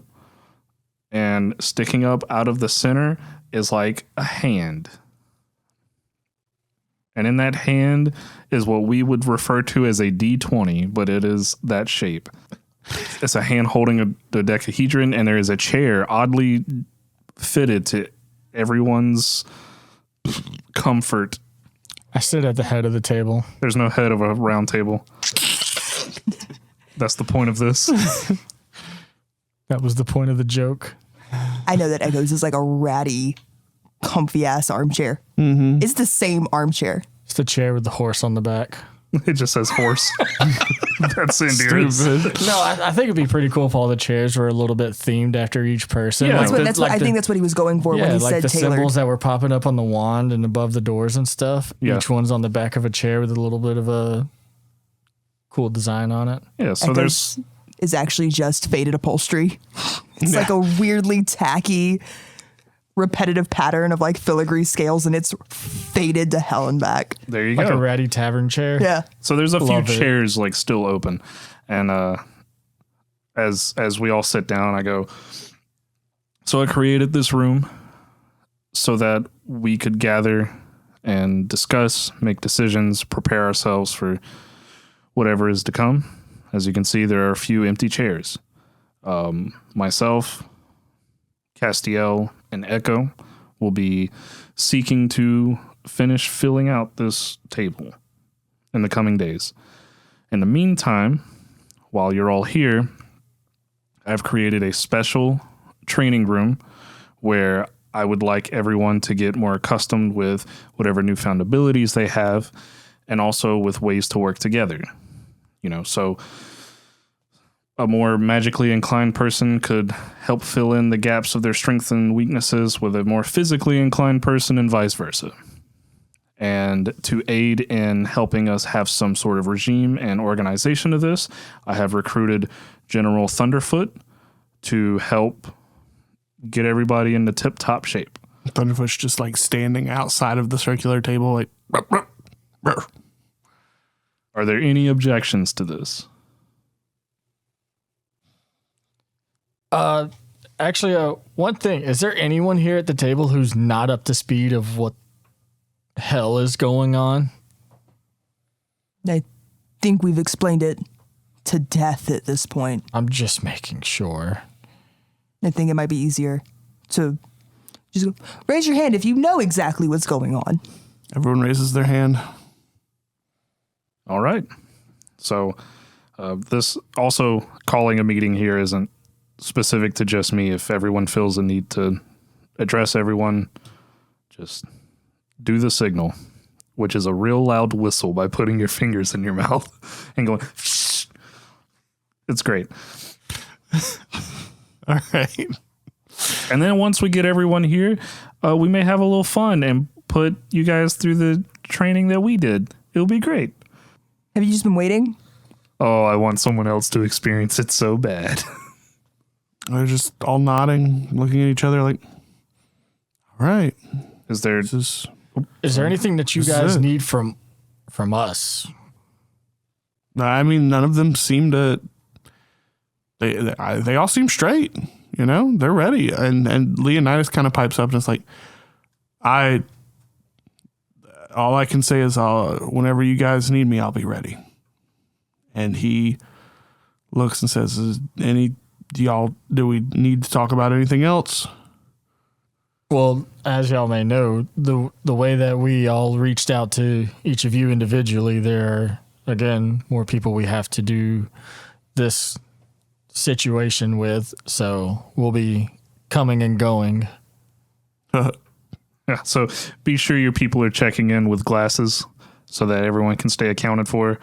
and sticking up out of the center is like a hand. And in that hand is what we would refer to as a D20, but it is that shape. It's a hand holding a dodecahedron, and there is a chair oddly fitted to everyone's comfort. I sit at the head of the table. There's no head of a round table. That's the point of this. That was the point of the joke. I know that Echo's is like a ratty, comfy ass armchair. It's the same armchair. It's the chair with the horse on the back. It just says horse. That's Indira's. No, I think it'd be pretty cool if all the chairs were a little bit themed after each person. Yeah, I think that's what he was going for when he like said the tailored. symbols that were popping up on the wand and above the doors and stuff. Yeah. Each one's on the back of a chair with a little bit of a cool design on it. Yeah, so there's is actually just faded upholstery. It's like a weirdly tacky, repetitive pattern of like filigree scales, and it's faded to hell and back. there you Like a go. ratty tavern chair. Yeah. So there's a few Love it. chairs like still open, and as we all sit down, I go. So I created this room so that we could gather and discuss, make decisions, prepare ourselves for whatever is to come. As you can see, there are a few empty chairs. Myself, Castiel, and Echo will be seeking to finish filling out this table in the coming days. In the meantime, while you're all here, I've created a special training room where I would like everyone to get more accustomed with whatever newfound abilities they have, and also with ways to work together. So a more magically inclined person could help fill in the gaps of their strengths and weaknesses with a more physically inclined person and vice versa. And to aid in helping us have some sort of regime and organization of this, I have recruited General Thunderfoot to help get everybody into tip-top shape. Thunderfoot's just like standing outside of the circular table, like. "Ruh, ruh, ruh." Are there any objections to this? Actually, one thing. Is there anyone here at the table who's not up to speed of what hell is going on? I think we've explained it to death at this point. I'm just making sure. I think it might be easier to just go, raise your hand if you know exactly what's going on. Everyone raises their hand. All right. So this also calling a meeting here isn't specific to just me. If everyone feels a need to address everyone, just do the signal, which is a real loud whistle by putting your fingers in your mouth and going, it's great. All right. And then once we get everyone here, we may have a little fun and put you guys through the training that we did. It'll be great. Have you just been waiting? Oh, I want someone else to experience it so bad. They're just all nodding, looking at each other like, all right. Is there... This Is there anything that you This is guys it. need from us? I mean, none of them seem to. They all seem straight. You know, they're ready. And Leonidas kind of pipes up and it's like, all I can say is, whenever you guys need me, I'll be ready. And he looks and says, do we need to talk about anything else? Well, as y'all may know, the way that we all reached out to each of you individually, there are, again, more people we have to do this situation with, so we'll be coming and going. Yeah, so be sure your people are checking in with glasses so that everyone can stay accounted for.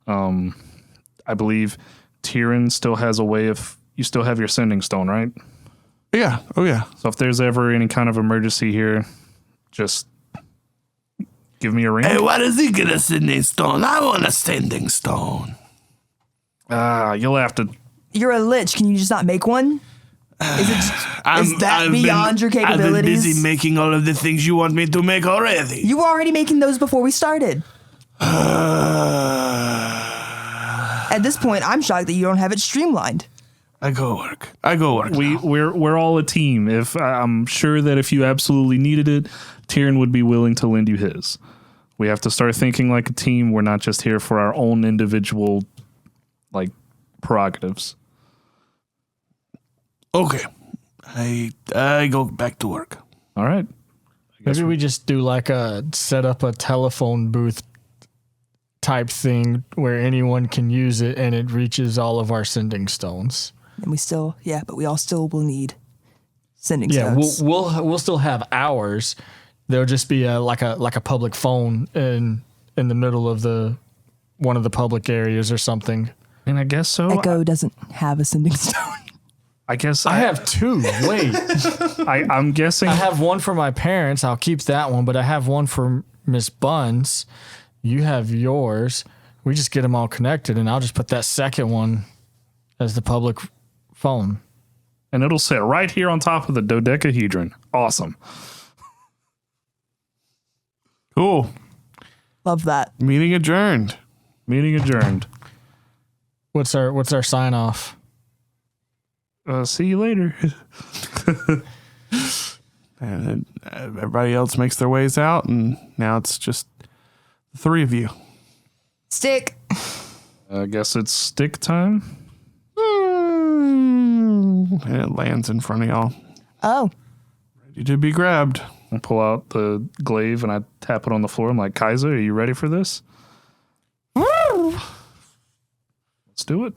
I believe Tyrion still has a way of... You still have your sending stone, right? Yeah. Oh, yeah. So if there's ever any kind of emergency here, just give me a ring. Hey, why does he get a sending stone? I want a sending stone. You'll have to... You're a lich. Can you just not make one? Is that beyond your capabilities? I've been busy making all of the things you want me to make already. You were already making those before we started. At this point, I'm shocked that you don't have it streamlined. I go work. now. We're all a team. If I'm sure that if you absolutely needed it, Tyrion would be willing to lend you his. We have to start thinking like a team. We're not just here for our own individual, like, prerogatives. Okay. I go back to work. All right. Maybe we just do like set up a telephone booth type thing where anyone can use it and it reaches all of our sending stones. And but we all still will need sending Yeah, stones. we'll still have ours. There'll just be like a public phone in the middle of one of the public areas or something. And I guess so. Echo doesn't have a sending stone. I guess I have two. Wait, I'm guessing. I have one for my parents. I'll keep that one, but I have one for Miss Buns. You have yours. We just get them all connected, and I'll just put that second one as the public phone. And it'll sit right here on top of the dodecahedron. Awesome. Cool. Love that. Meeting adjourned. Meeting adjourned. What's our sign off? See you later. And then everybody else makes their ways out, and now it's just the three of you. Stick. I guess it's stick time. And it lands in front of y'all, Oh. ready to be grabbed. I pull out the glaive and I tap it on the floor. I'm like, Kaiser, are you ready for this? Let's do it.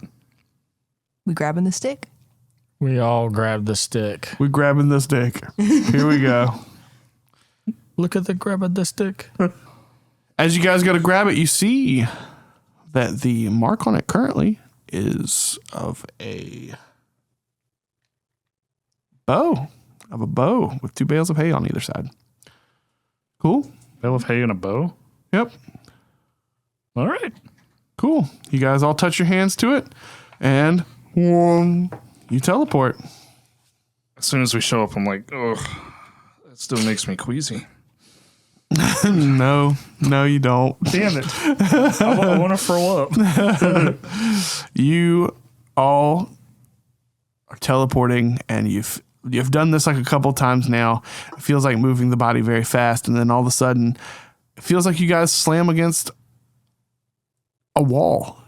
We grabbing the stick? We all grab the stick. We grabbing this dick. Here we go. Look at the grab of the stick. As you guys go to grab it, you see that the mark on it currently is of a bow. Of a bow with 2 bales of hay on either side. Cool? Bale of hay and a bow? Yep. All right. Cool. You guys all touch your hands to it, and you teleport. As soon as we show up, I'm like, ugh, that still makes me queasy. No, you don't. Damn it. I want to throw up. You all are teleporting, and you've done this like a couple times now. It feels like moving the body very fast, and then all of a sudden, it feels like you guys slam against a wall,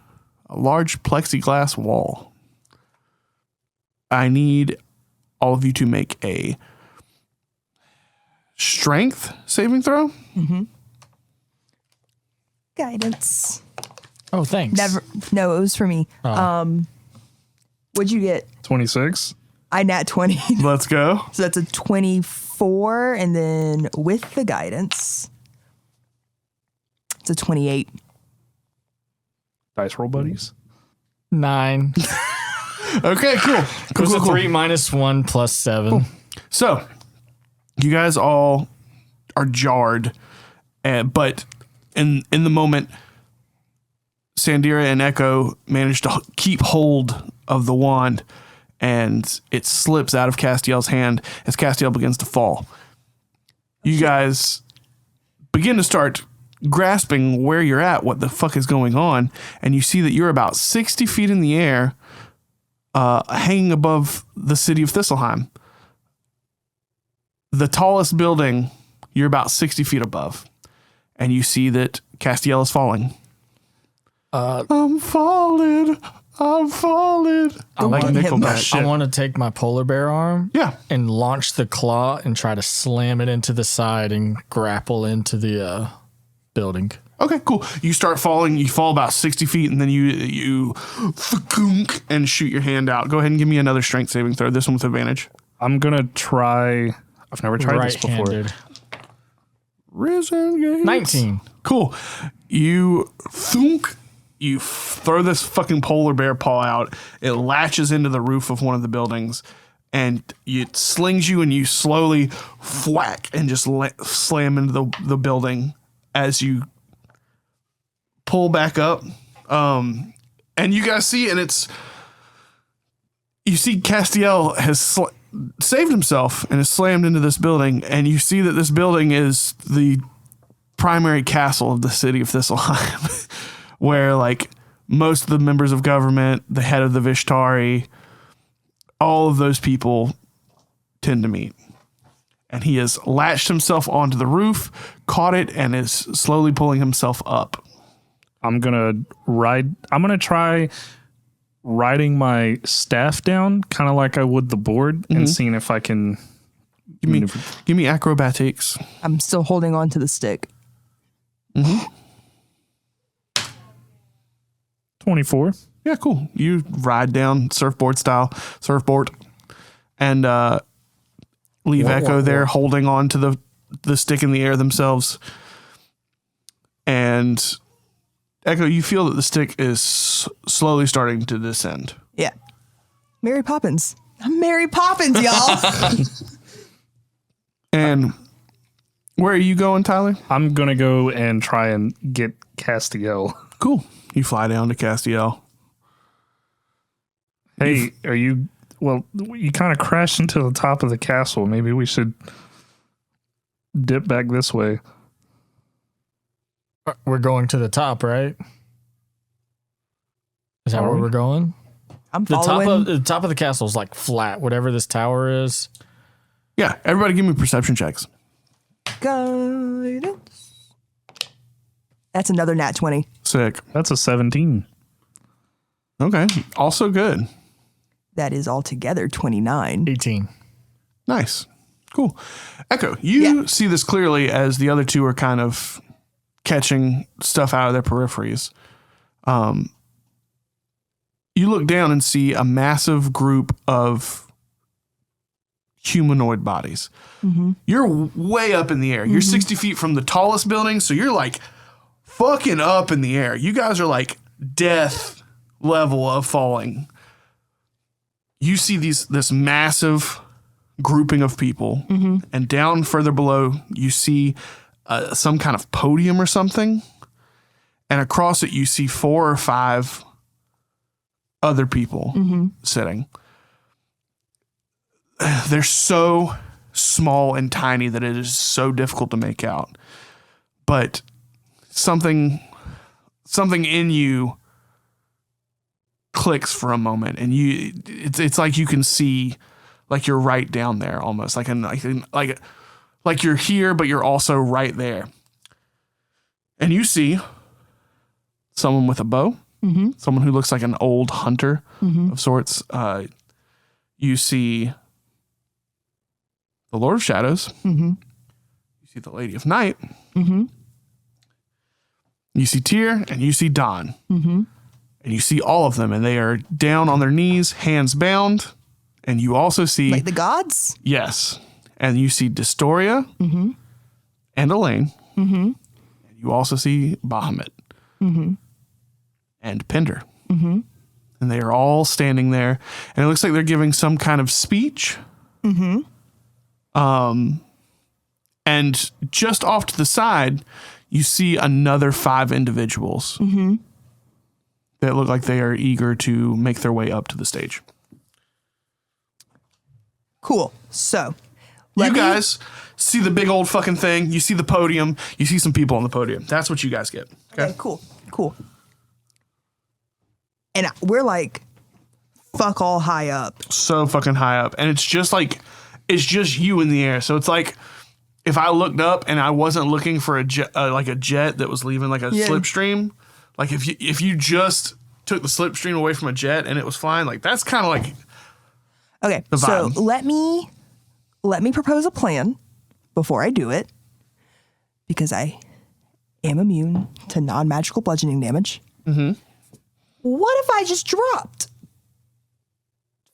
a large plexiglass wall. I need all of you to make a strength saving throw. Mm-hmm. Guidance. Oh, thanks. No, it was for me. Oh. What'd you get? 26. I nat 20. Let's go. So that's a 24, and then with the guidance, it's a 28. Dice roll buddies. 9. Okay, cool. It was a 3 minus 1 plus 7. Cool. So, you guys all are jarred, but in the moment, Sandira and Echo manage to keep hold of the wand, and it slips out of Castiel's hand as Castiel begins to fall. You guys begin to start grasping where you're at, what the fuck is going on, and you see that you're about 60 feet in the air, hanging above the city of Thistleheim. The tallest building, you're about 60 feet above, and you see that Castiel is falling. I'm falling. Like Nickelback. I want to take my polar bear arm and launch the claw and try to slam it into the side and grapple into the building. Okay, cool. You start falling. You fall about 60 feet, and then you and shoot your hand out. Go ahead and give me another strength saving throw. This one with advantage. I'm going to try. I've never tried this before. Right-handed. Risen gates. 19. Cool. You thunk. You throw this fucking polar bear paw out. It latches into the roof of one of the buildings, and it slings you, and you slowly whack and just slam into the building as you pull back up. And you guys see, and you see Castiel has saved himself and is slammed into this building, and you see that this building is the primary castle of the city of Thistleheim. Where, like, most of the members of government, the head of the Vishtari, all of those people tend to meet. And he has latched himself onto the roof, caught it, and is slowly pulling himself up. I'm going to try riding my staff down, kind of like I would the board, and seeing if I can... Give me acrobatics. I'm still holding on to the stick. 24. Yeah, cool. You ride down surfboard, and leave Echo there holding on to the stick in the air themselves. And Echo, you feel that the stick is slowly starting to descend. Yeah. Mary Poppins. I'm Mary Poppins, y'all. And where are you going, Tyler? I'm going to go and try and get Castiel. Cool. You fly down to Castiel. Hey, you kind of crashed into the top of the castle. Maybe we should dip back this way. We're going to the top, right? Is that where we're going? I'm following. The top of the castle is like flat, whatever this tower is. Yeah, everybody give me perception checks. Guidance. That's another nat 20. Sick. That's a 17. Okay. Also good. That is altogether 29. 18. Nice. Cool. Echo, you see this clearly as the other two are kind of catching stuff out of their peripheries. You look down and see a massive group of humanoid bodies. You're way up in the air. You're 60 feet from the tallest building, so you're like fucking up in the air. You guys are like death level of falling, you see this massive grouping of people, and down further below, you see some kind of podium or something, and across it, you see 4 or 5 other people sitting. They're so small and tiny that it is so difficult to make out. But something in you clicks for a moment, and it's like you can see, like you're right down there, almost like you're here, but you're also right there. And you see someone with a bow, someone who looks like an old hunter of sorts. You see the Lord of Shadows. You see the Lady of Night. You see Tyr, and you see Dawn. And you see all of them, and they are down on their knees, hands bound. And you also see... Like the gods? Yes. And you see Destoria and Elaine. And you also see Bahamut and Pender. And they are all standing there. And it looks like they're giving some kind of speech. And just off to the side, you see another 5 individuals that look like they are eager to make their way up to the stage. Cool. So, You guys see the big old fucking thing. You see the podium. You see some people on the podium. That's what you guys get. Okay, cool. And we're like, fuck all high up. So fucking high up. And it's just you in the air. So it's like if I looked up and I wasn't looking for a jet, like a jet that was leaving like a slipstream, like if you just took the slipstream away from a jet and it was flying, like that's kind of like okay. the So vibe. let me propose a plan before I do it, because I am immune to non-magical bludgeoning damage. What if I just dropped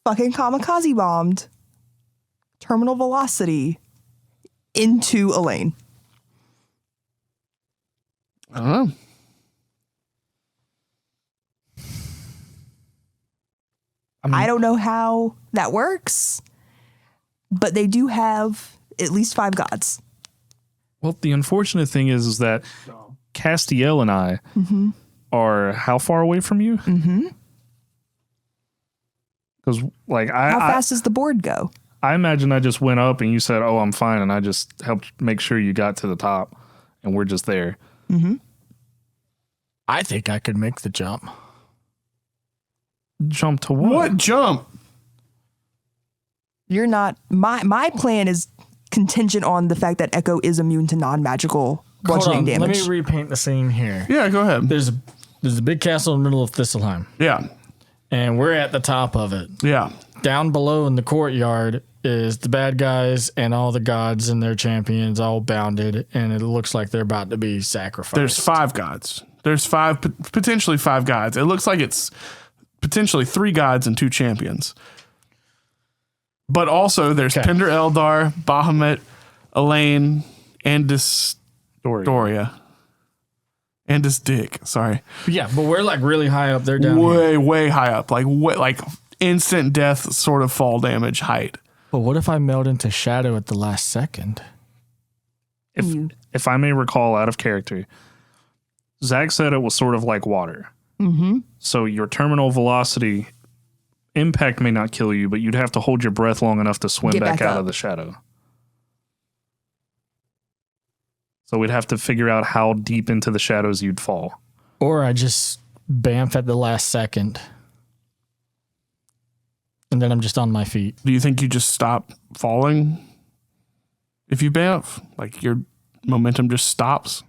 fucking kamikaze bombed terminal velocity into Elaine? I don't know. I don't know how that works, but they do have at least 5 gods. Well, the unfortunate thing is that Castiel and I are how far away from you? Because like How fast does the board go? I imagine I just went up and you said, "Oh, I'm fine," and I just helped make sure you got to the top, and we're just there. I think I could make the jump. Jump to what? What jump? You're not. My plan is contingent on the fact that Echo is immune to non-magical bludgeoning damage. Let me repaint the scene here. Yeah, go ahead. There's a big castle in the middle of Thistleheim, Yeah. and we're at the top of it. Yeah. Down below in the courtyard is the bad guys and all the gods and their champions all bounded, and it looks like they're about to be sacrificed. There's 5 gods. There's potentially 5 gods. It looks like it's potentially 3 gods and 2 champions. But also there's Pender Eldar, Bahamut, Elaine, and Doria. And his dick. Sorry. Yeah, but we're like really high up. They're down here. Way high up. Like instant death sort of fall damage height. But what if I meld into shadow at the last second? If I may recall out of character, Zach said it was sort of like water. So your terminal velocity impact may not kill you, but you'd have to hold your breath long enough to swim Get back back out up. of the shadow. So we'd have to figure out how deep into the shadows you'd fall. Or I just bamf at the last second. And then I'm just on my feet. Do you think you just stop falling if you bamf? Like your momentum just stops?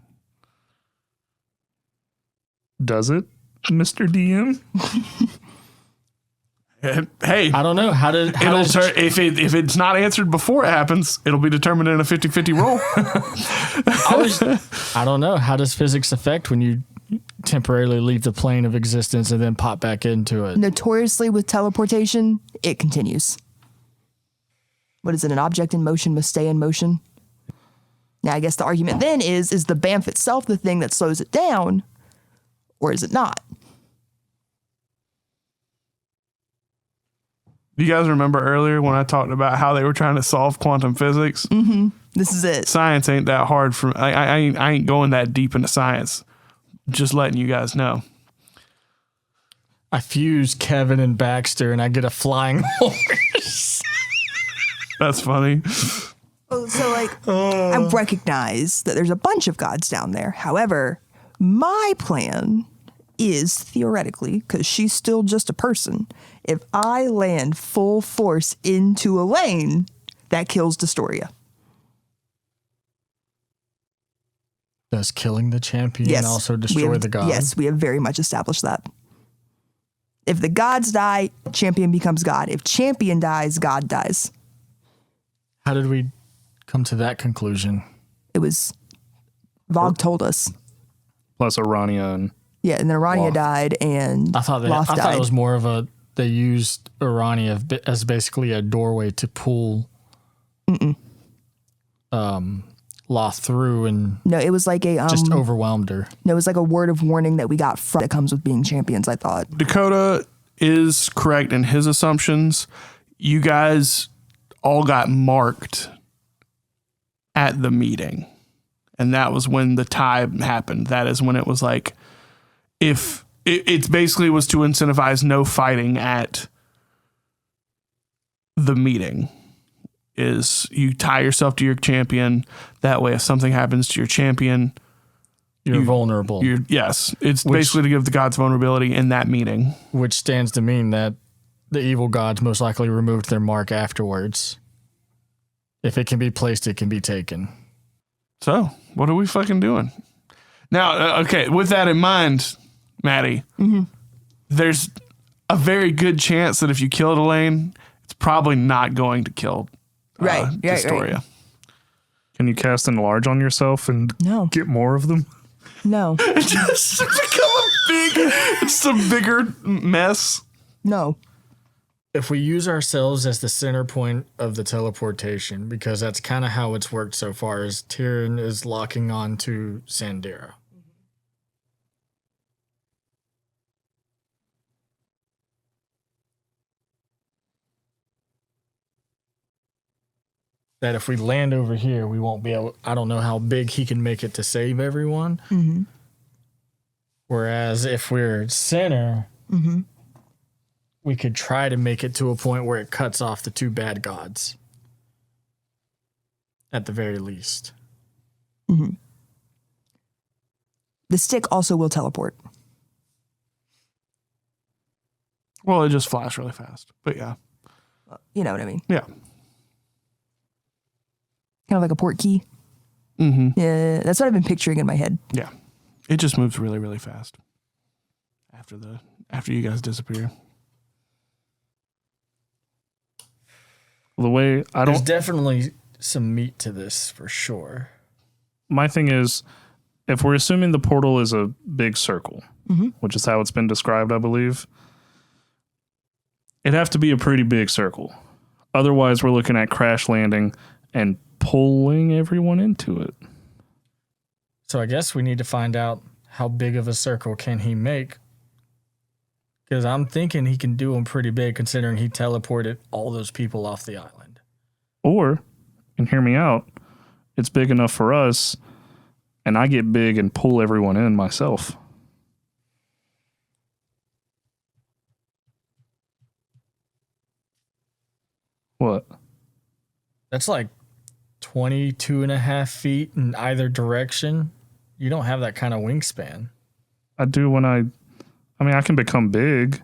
Does it, Mr. DM? Hey, I don't know. if it's not answered before it happens, it'll be determined in a 50-50 roll. I don't know. How does physics affect when you temporarily leave the plane of existence and then pop back into it? Notoriously with teleportation, it continues. What is it? An object in motion must stay in motion. Now, I guess the argument then is the BAMF itself the thing that slows it down, or is it not? You guys remember earlier when I talked about how they were trying to solve quantum physics? This is it. Science ain't that hard for I ain't going that deep into science. Just letting you guys know. I fuse Kevin and Baxter, and I get a flying horse. That's funny. Oh, so I recognize that there's a bunch of gods down there. However, my plan is theoretically, because she's still just a person, if I land full force into Elaine, that kills Destoria. Does killing the champion also destroy the god? Yes, we have very much established that. If the gods die, champion becomes god. If champion dies, god dies. How did we come to that conclusion? It was Vogue told us. Plus Arania and Yeah, and then Arania Loth. died, and I thought Loth I died. thought it was more of a they used Urania as basically a doorway to pull Loth through and No, it was like a just overwhelmed her. no, it was like a word of warning that we got from that comes with being champions. I thought. Dakota is correct in his assumptions. You guys all got marked at the meeting. And that was when the tie happened. That is when it was like, if it basically was to incentivize no fighting at the meeting. Is you tie yourself to your champion. That way, if something happens to your champion, You're vulnerable, yes, it's basically to give the gods vulnerability in that meeting. which stands to mean that the evil gods most likely removed their mark afterwards. If it can be placed, it can be taken. So, what are we fucking doing? Now, okay, with that in mind, Maddie, there's a very good chance that if you killed Elaine, it's probably not going to kill Right. Destoria. can you cast enlarge on yourself and No. get more of them? No, Just become it's a bigger mess. no. If we use ourselves as the center point of the teleportation, because that's kind of how it's worked so far, is Tyrion is locking on to Sandera. That if we land over here, we won't be able. I don't know how big he can make it to save everyone. Mm-hmm. Whereas if we're center, we could try to make it to a point where it cuts off the two bad gods. At the very least. The stick also will teleport. Well, it just flashed really fast. But yeah. You know what I mean? Yeah. Kind of like a port key. Mm-hmm. Yeah, that's what I've been picturing in my head. Yeah. It just moves really, really fast. After you guys disappear. The way I There's don't. definitely some meat to this for sure. My thing is, if we're assuming the portal is a big circle, which is how it's been described, I believe, it'd have to be a pretty big circle. Otherwise, we're looking at crash landing and pulling everyone into it. So I guess we need to find out how big of a circle can he make. Because I'm thinking he can do them pretty big considering he teleported all those people off the island. Or, and hear me out, it's big enough for us, and I get big and pull everyone in myself. What? That's like 22 and a half feet in either direction. You don't have that kind of wingspan. I do when I mean, I can become big.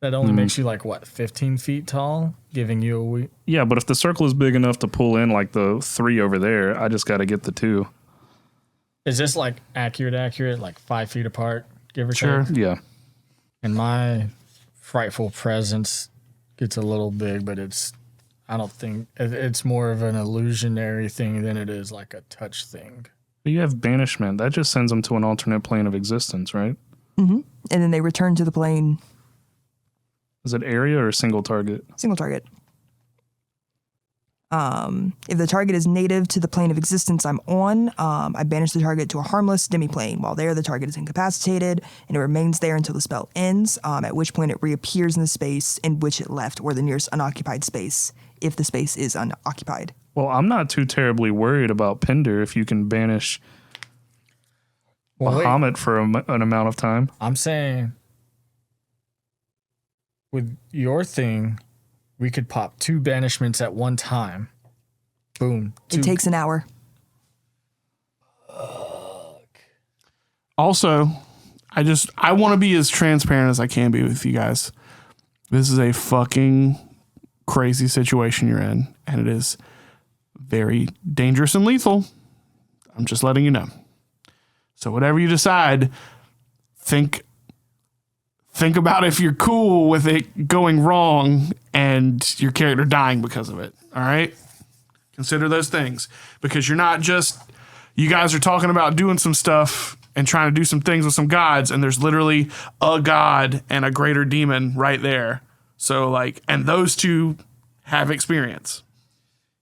That only makes you like, what, 15 feet tall? Giving you a wing. Yeah, but if the circle is big enough to pull in like the 3 over there, I just got to get the 2. Is this like accurate, like 5 feet apart, give or Sure. take? Yeah. And my frightful presence gets a little big, but I don't think it's more of an illusionary thing than it is like a touch thing. But you have banishment. That just sends them to an alternate plane of existence, right? And then they return to the plane. Is it area or single target? Single target. If the target is native to the plane of existence I'm on, I banish the target to a harmless demi-plane. While there, the target is incapacitated, and it remains there until the spell ends, at which point it reappears in the space in which it left, or the nearest unoccupied space, if the space is unoccupied. Well, I'm not too terribly worried about Pinder if you can banish Wait. Bahamut for an amount of time. I'm saying with your thing, we could pop 2 banishments at one time. Boom. It takes an hour. Also, I want to be as transparent as I can be with you guys. This is a fucking crazy situation you're in, and it is very dangerous and lethal. I'm just letting you know. So whatever you decide, think about if you're cool with it going wrong and your character dying because of it. All right? Consider those things, because you're not just, you guys are talking about doing some stuff and trying to do some things with some gods, and there's literally a god and a greater demon right there. So like, and those two have experience.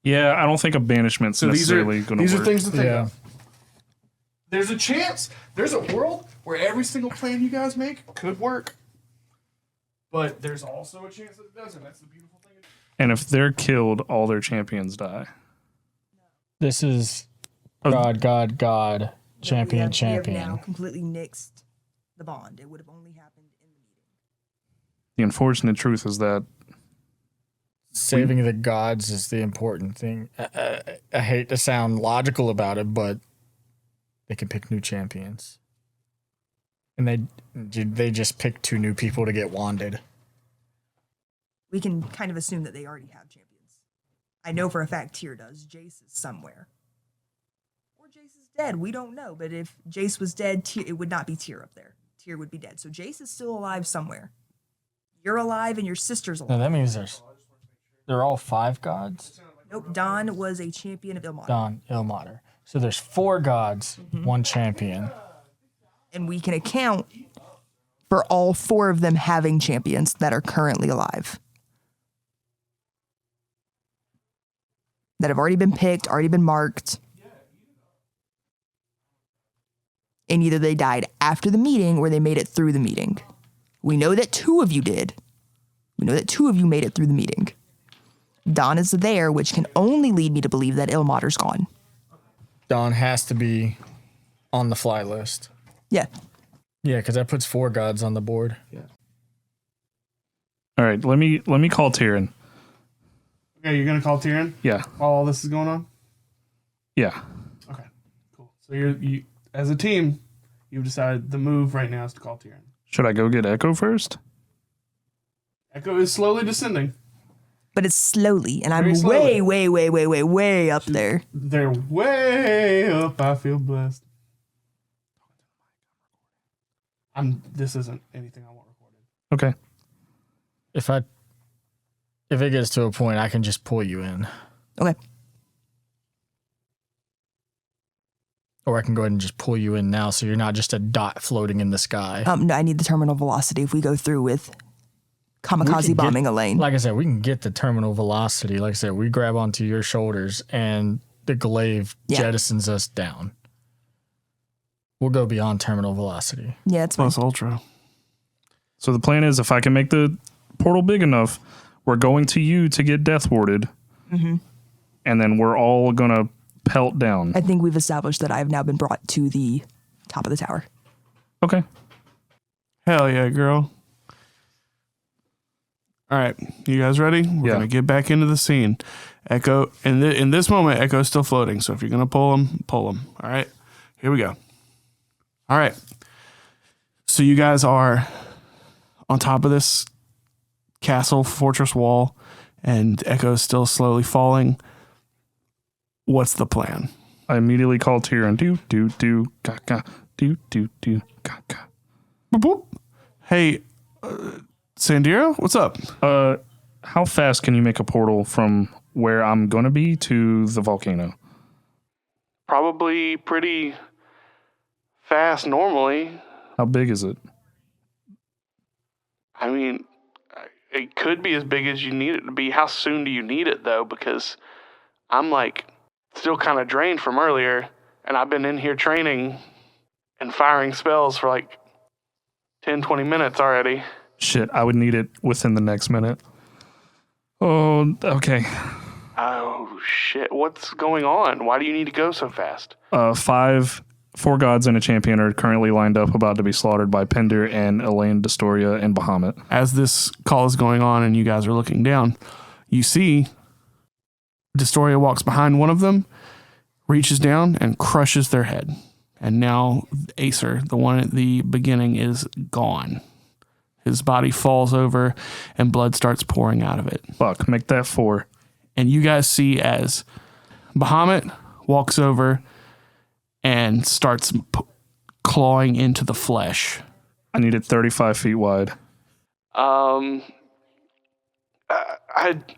Yeah, I don't think a banishment's necessarily going to work. These are things to think Yeah. of. There's a chance, there's a world where every single plan you guys make could work. But there's also a chance that it doesn't. That's the beautiful thing. And if they're killed, all their champions die. This is Oh. God, champion, We have champion. now completely nixed the bond. It would have only happened in the meeting. The unfortunate truth is that Saving the gods is the important thing. I hate to sound logical about it, but they can pick new champions. And they just pick 2 new people to get wanded. We can kind of assume that they already have champions. I know for a fact Tyr does. Jace is somewhere. Or Jace is dead. We don't know. But if Jace was dead, it would not be Tyr up there. Tyr would be dead. So Jace is still alive somewhere. You're alive and your sister's No, alive. that means they're all 5 gods. Nope. Don was a champion of Ilmater. Don, Ilmater. So there's 4 gods, 1 champion. And we can account for all 4 of them having champions that are currently alive. That have already been picked, already been marked. And either they died after the meeting or they made it through the meeting. We know that 2 of you did. We know that 2 of you made it through the meeting. Don is there, which can only lead me to believe that Ilmater's gone. Don has to be on the fly list. Yeah. Yeah, because that puts 4 gods on the board. all right, let me call Tyrion. Okay, you're gonna call Tyrion Yeah. while all this is going on? Yeah. Okay, cool. So you as a team, you've decided the move right now is to call Tyrion. Should I go get Echo first? Echo is slowly descending. But it's slowly, and I'm Very slowly. way up there. They're way up. I feel blessed. This isn't anything I want recorded. Okay. If it gets to a point, I can just pull you in. Okay. Or I can go ahead and just pull you in now so you're not just a dot floating in the sky. No, I need the terminal velocity if we go through with We can kamikaze get- bombing a lane. Like I said, we can get the terminal velocity. Like I said, we grab onto your shoulders and the glaive Yeah. jettisons us down. We'll go beyond terminal velocity. Yeah, it's fine. Plus Ultra. So the plan is if I can make the portal big enough, we're going to you to get death warded. Mm-hmm. And then we're all going to pelt down. I think we've established that I have now been brought to the top of the tower. Okay. Hell yeah, girl. All right, you guys ready? We're Yeah. gonna get back into the scene. Echo, in this moment, Echo's still floating. So if you're gonna pull him, pull him. All right, here we go. All right. So you guys are on top of this castle fortress wall, and Echo's still slowly falling. What's the plan? I immediately call Tyrion. Do, ga, ga. Do, ga, ga. Boop, boop. Hey, Sandira, what's up? How fast can you make a portal from where I'm going to be to the volcano? Probably pretty fast normally. How big is it? I mean, it could be as big as you need it to be. How soon do you need it, though? Because I'm like still kind of drained from earlier, and I've been in here training and firing spells for like 10, 20 minutes already. Shit, I would need it within the next minute. Oh, okay. Oh, shit. What's going on? Why do you need to go so fast? 4 gods and a champion are currently lined up about to be slaughtered by Pender and Elaine Destoria and Bahamut. As this call is going on and you guys are looking down, you see Destoria walks behind one of them, reaches down and crushes their head. And now Acer, the one at the beginning, is gone. His body falls over and blood starts pouring out of it. Fuck, make that 4. And you guys see as Bahamut walks over and starts clawing into the flesh. I need it 35 feet wide. I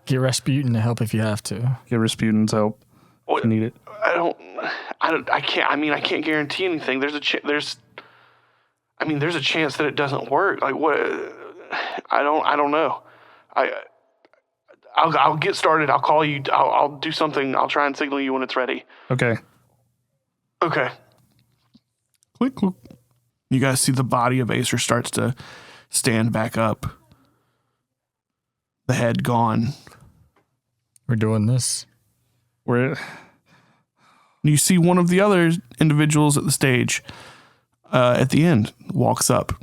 Get Rasputin to help if you have to. Get Rasputin's help. I need it. I can't. I mean, I can't guarantee anything. There's a chance that it doesn't work. Like what? I don't know. I'll get started. I'll call you. I'll do something. I'll try and signal you when it's ready. Okay. Okay. Click, click. You guys see the body of Acer starts to stand back up. The head gone. We're doing this. You see one of the other individuals at the stage at the end walks up.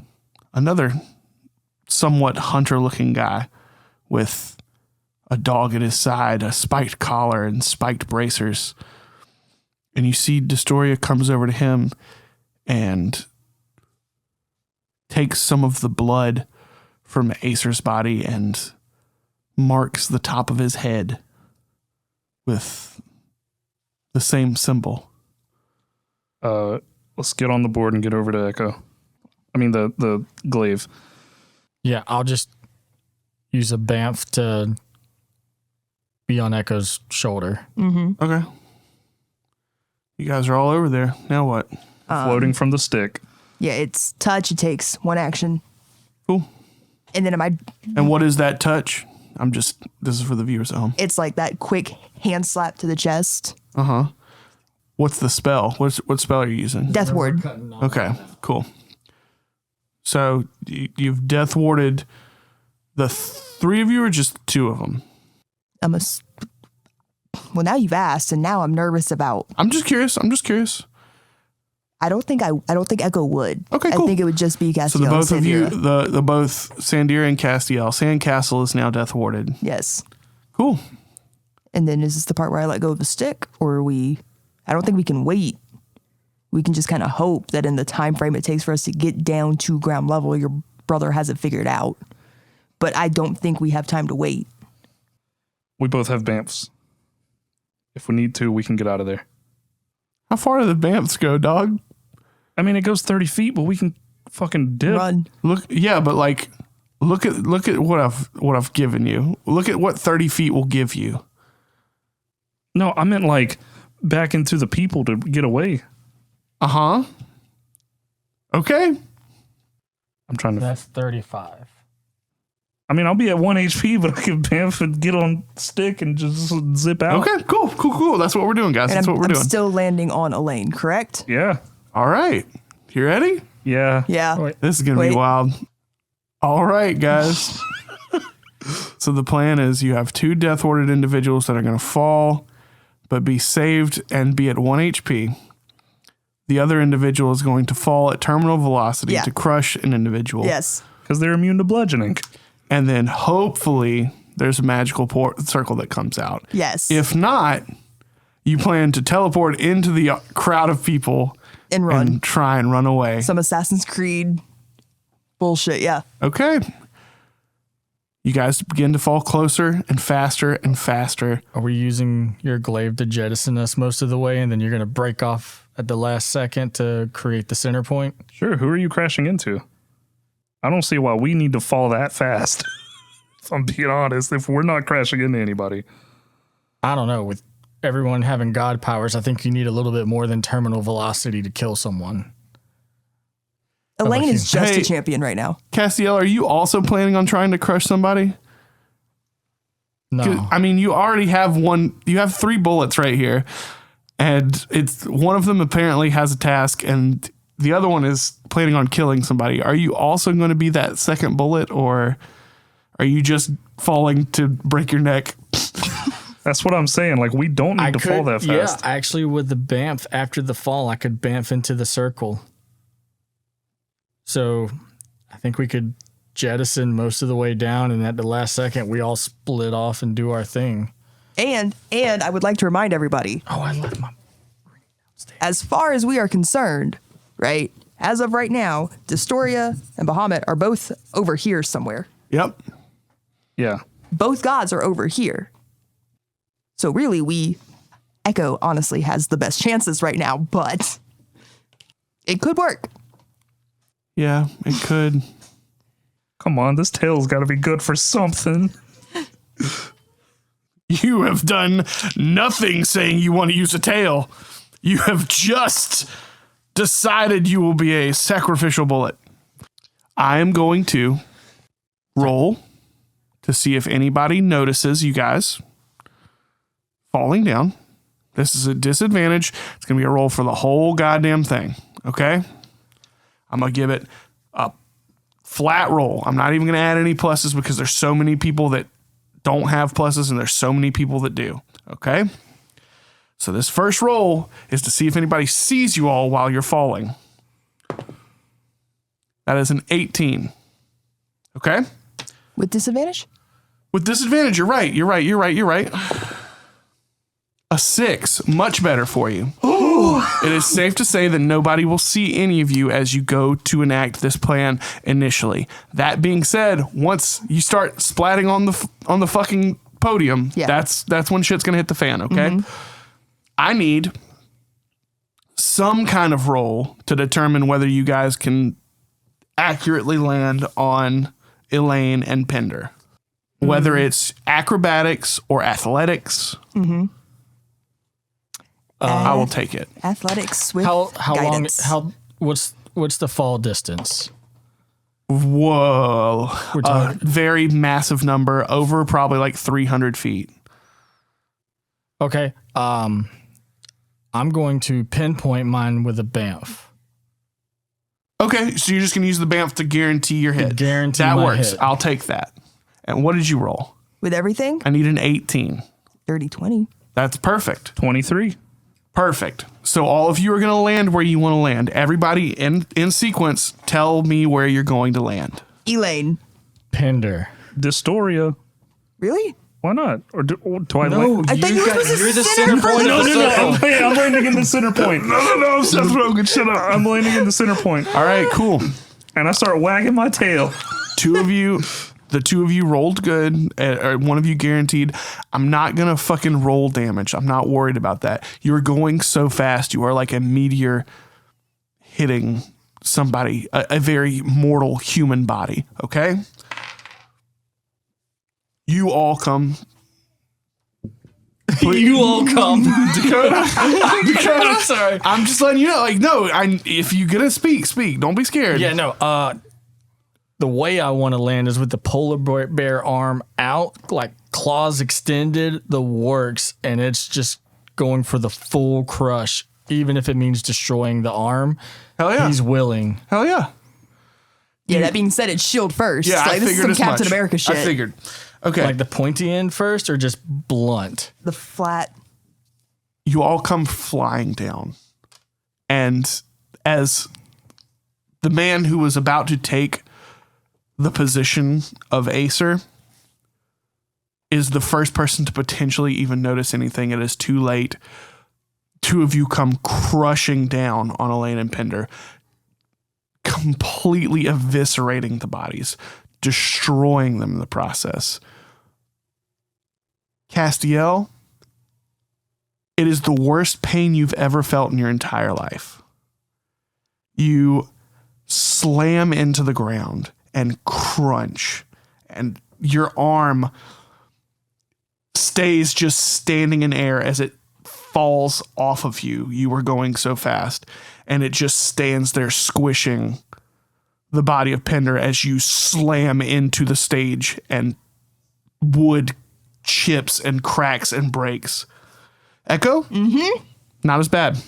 Another somewhat hunter-looking guy with a dog at his side, a spiked collar, and spiked bracers. And you see Destoria comes over to him and takes some of the blood from Acer's body and marks the top of his head with the same symbol. Let's get on the board and get over to Echo. I mean, the glaive. Yeah, I'll just use a Banff to be on Echo's shoulder. Mm-hmm. Okay. You guys are all over there. Now what? Floating from the stick. Yeah, it's touch. It takes one action. Cool. And then And what is that touch? This is for the viewers at home. it's like that quick hand slap to the chest. Uh-huh. What's the spell? What spell are you using? Death ward. Okay, cool. So you've death warded the 3 of you or just 2 of them? Well, now you've asked, and now I'm nervous about. I'm just curious. I don't think Echo would. Okay, cool. I think it would just be Castiel. So the both and of you, Sandira. the both Sandira and Castiel. Sandcastle is now death warded. Yes. Cool. And then is this the part where I let go of the stick, or I don't think we can wait. We can just kind of hope that in the time frame it takes for us to get down to ground level, your brother has it figured out. But I don't think we have time to wait. We both have Banffs. If we need to, we can get out of there. How far do the Banffs go, dog? I mean, it goes 30 feet, but we can fucking dip. Run. Look at what I've given you. Look at what 30 feet will give you. No, I meant like back into the people to get away. Uh-huh. Okay. I'm trying to. That's 35. I mean, I'll be at 1 HP, but I can Banff and get on stick and just zip out. Okay, cool. That's what we're doing, guys. And That's what we're I'm doing. still landing on Elaine, correct? Yeah. All right. You ready? Yeah. Yeah. Wait. This is going to be Wait. wild. All right, guys. So the plan is you have 2 death warded individuals that are going to fall, but be saved and be at 1 HP. The other individual is going to fall at terminal velocity Yeah. to crush an individual. Yes. Because they're immune to bludgeoning. And then hopefully there's a magical circle that comes out. Yes. If not, you plan to teleport into the crowd of people And run. and try and run away. Some Assassin's Creed bullshit. Yeah. Okay. You guys begin to fall closer and faster and faster. Are we using your glaive to jettison us most of the way, and then you're going to break off at the last second to create the center point? Sure. Who are you crashing into? I don't see why we need to fall that fast. If I'm being honest, if we're not crashing into anybody. I don't know. With everyone having god powers, I think you need a little bit more than terminal velocity to kill someone. Elaine about is you? just Hey. a champion right now. Castiel, are you also planning on trying to crush somebody? No. I mean, you already have one. You have 3 bullets right here, and it's one of them apparently has a task, and the other one is planning on killing somebody. Are you also going to be that second bullet, or are you just falling to break your neck? That's what I'm saying. Like, we don't need to fall that fast. Yeah, actually, with the bamf after the fall, I could bamf into the circle. So I think we could jettison most of the way down, and at the last second, we all split off and do our thing. And I would like to remind everybody, Oh, I left my. as far as we are concerned, right? As of right now, Destoria and Bahamut are both over here somewhere. Yep. Yeah. Both gods are over here. So really, Echo honestly has the best chances right now, but it could work. Yeah, it could. Come on, this tail's got to be good for something. You have done nothing saying you want to use a tail. You have just decided you will be a sacrificial bullet. I am going to roll to see if anybody notices you guys falling down. This is a disadvantage. It's going to be a roll for the whole goddamn thing. Okay? I'm going to give it a flat roll. I'm not even going to add any pluses because there's so many people that don't have pluses and there's so many people that do. Okay? So this first roll is to see if anybody sees you all while you're falling. That is an 18. Okay? With disadvantage? With disadvantage, you're right. A 6, much better for you. It is safe to say that nobody will see any of you as you go to enact this plan initially. That being said, once you start splatting on the fucking podium, Yeah. that's when shit's gonna hit the fan. Okay, I need some kind of roll to determine whether you guys can accurately land on Elaine and Pender, whether it's acrobatics or athletics. I will take it. Athletics with How guidance. what's the fall distance? Whoa. We're A talking- very massive number, over probably like 300 feet. Okay. I'm going to pinpoint mine with a bamf. Okay, so you're just going to use the BAMF to guarantee your hit. Guarantee that my works. hit. I'll take that. And what did you roll? With everything? I need an 18. 30-20. That's perfect. 23. Perfect. So all of you are going to land where you want to land. Everybody in sequence, tell me where you're going to land. Elaine. Pender. Dystoria. Really? Why not? Or do I land? I thought you were supposed to you're the center center point No, of the no, no. circle. I'm landing in the center point. No, Seth Rogen, shut up. I'm landing in the center point. All right, cool. And I start wagging my tail. The two of you rolled good, or one of you guaranteed. I'm not going to fucking roll damage. I'm not worried about that. You're going so fast. You are like a meteor hitting somebody, a very mortal human body. Okay? You all come. You all come. Dakota, I'm sorry. I'm just letting you know. Like, no, if you gonna speak. Don't be scared. Yeah, no. The way I want to land is with the polar bear arm out, like claws extended, the works, and it's just going for the full crush, even if it means destroying the arm. Hell yeah. He's willing. Hell yeah. Yeah, that being said, it's shield first. Yeah, Like, I this is figured some as Captain much. America shit. I figured. Okay. Like the pointy end first or just blunt? The flat. You all come flying down. And as the man who was about to take the position of Acer is the first person to potentially even notice anything, it is too late. Two of you come crushing down on Elaine and Pender, completely eviscerating the bodies, destroying them in the process. Castiel, it is the worst pain you've ever felt in your entire life. You slam into the ground and crunch, and your arm stays just standing in air as it falls off of you. You were going so fast, and it just stands there squishing the body of Pender as you slam into the stage, and wood chips and cracks and breaks. Echo? Mm-hmm. Not as bad.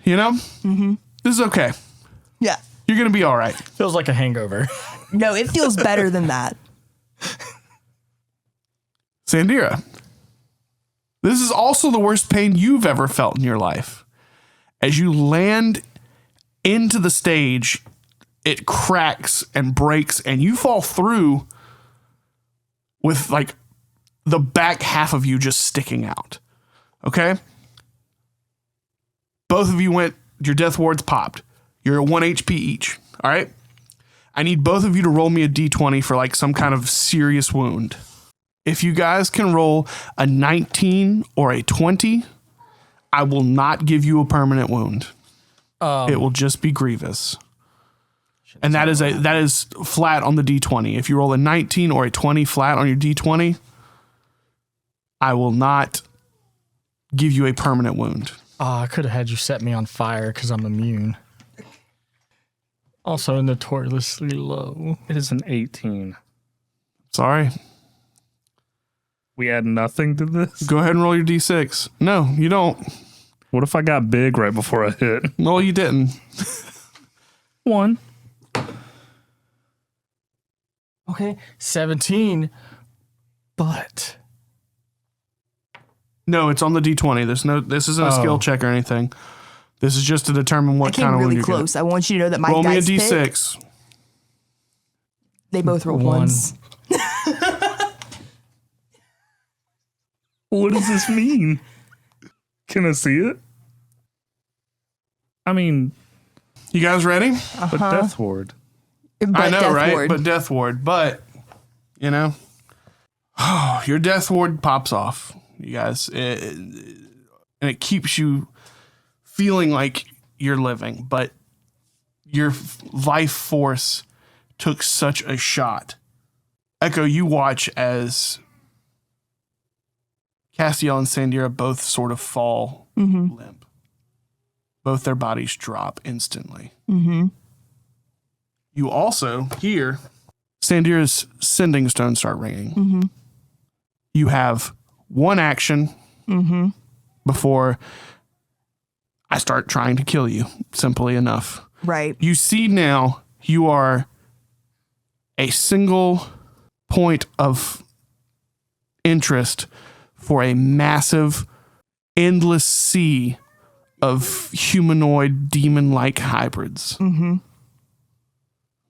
You know? Mm-hmm. This is okay. Yeah. You're going to be all right. Feels like a hangover. No, it feels better than that. Sandira, this is also the worst pain you've ever felt in your life. As you land into the stage, it cracks and breaks, and you fall through with like the back half of you just sticking out. Okay? Both of you your death wards popped. You're at 1 HP each. All right? I need both of you to roll me a d20 for like some kind of serious wound. If you guys can roll a 19 or a 20, I will not give you a permanent wound. It will just be grievous. And that is flat on the d20. If you roll a 19 or a 20 flat on your d20, I will not give you a permanent wound. Oh, I could have had you set me on fire because I'm immune. Also notoriously low. It is an 18. Sorry. We add nothing to this? Go ahead and roll your d6. No, you don't. What if I got big right before I hit? No, you didn't. 1. Okay, 17. But No, it's on the d20. This isn't a skill check or anything. This is just to determine I what came kind of wound really you close. I want you to know that my Roll me a dice pick, d6. they both rolled One. ones. What does this mean? Can I see it? I mean, You guys ready? but Death Ward. But I know, Death right? Ward. But death ward. But, you know, your death ward pops off, you guys. And it keeps you feeling like you're living. But your life force took such a shot. Echo, you watch as Castiel and Sandira both sort of fall limp. Both their bodies drop instantly. Mm-hmm. You also hear Sandira's sending stone start ringing. Mm-hmm. You have one action before I start trying to kill you, simply enough. Right. You see now you are a single point of interest for a massive, endless sea of humanoid, demon-like hybrids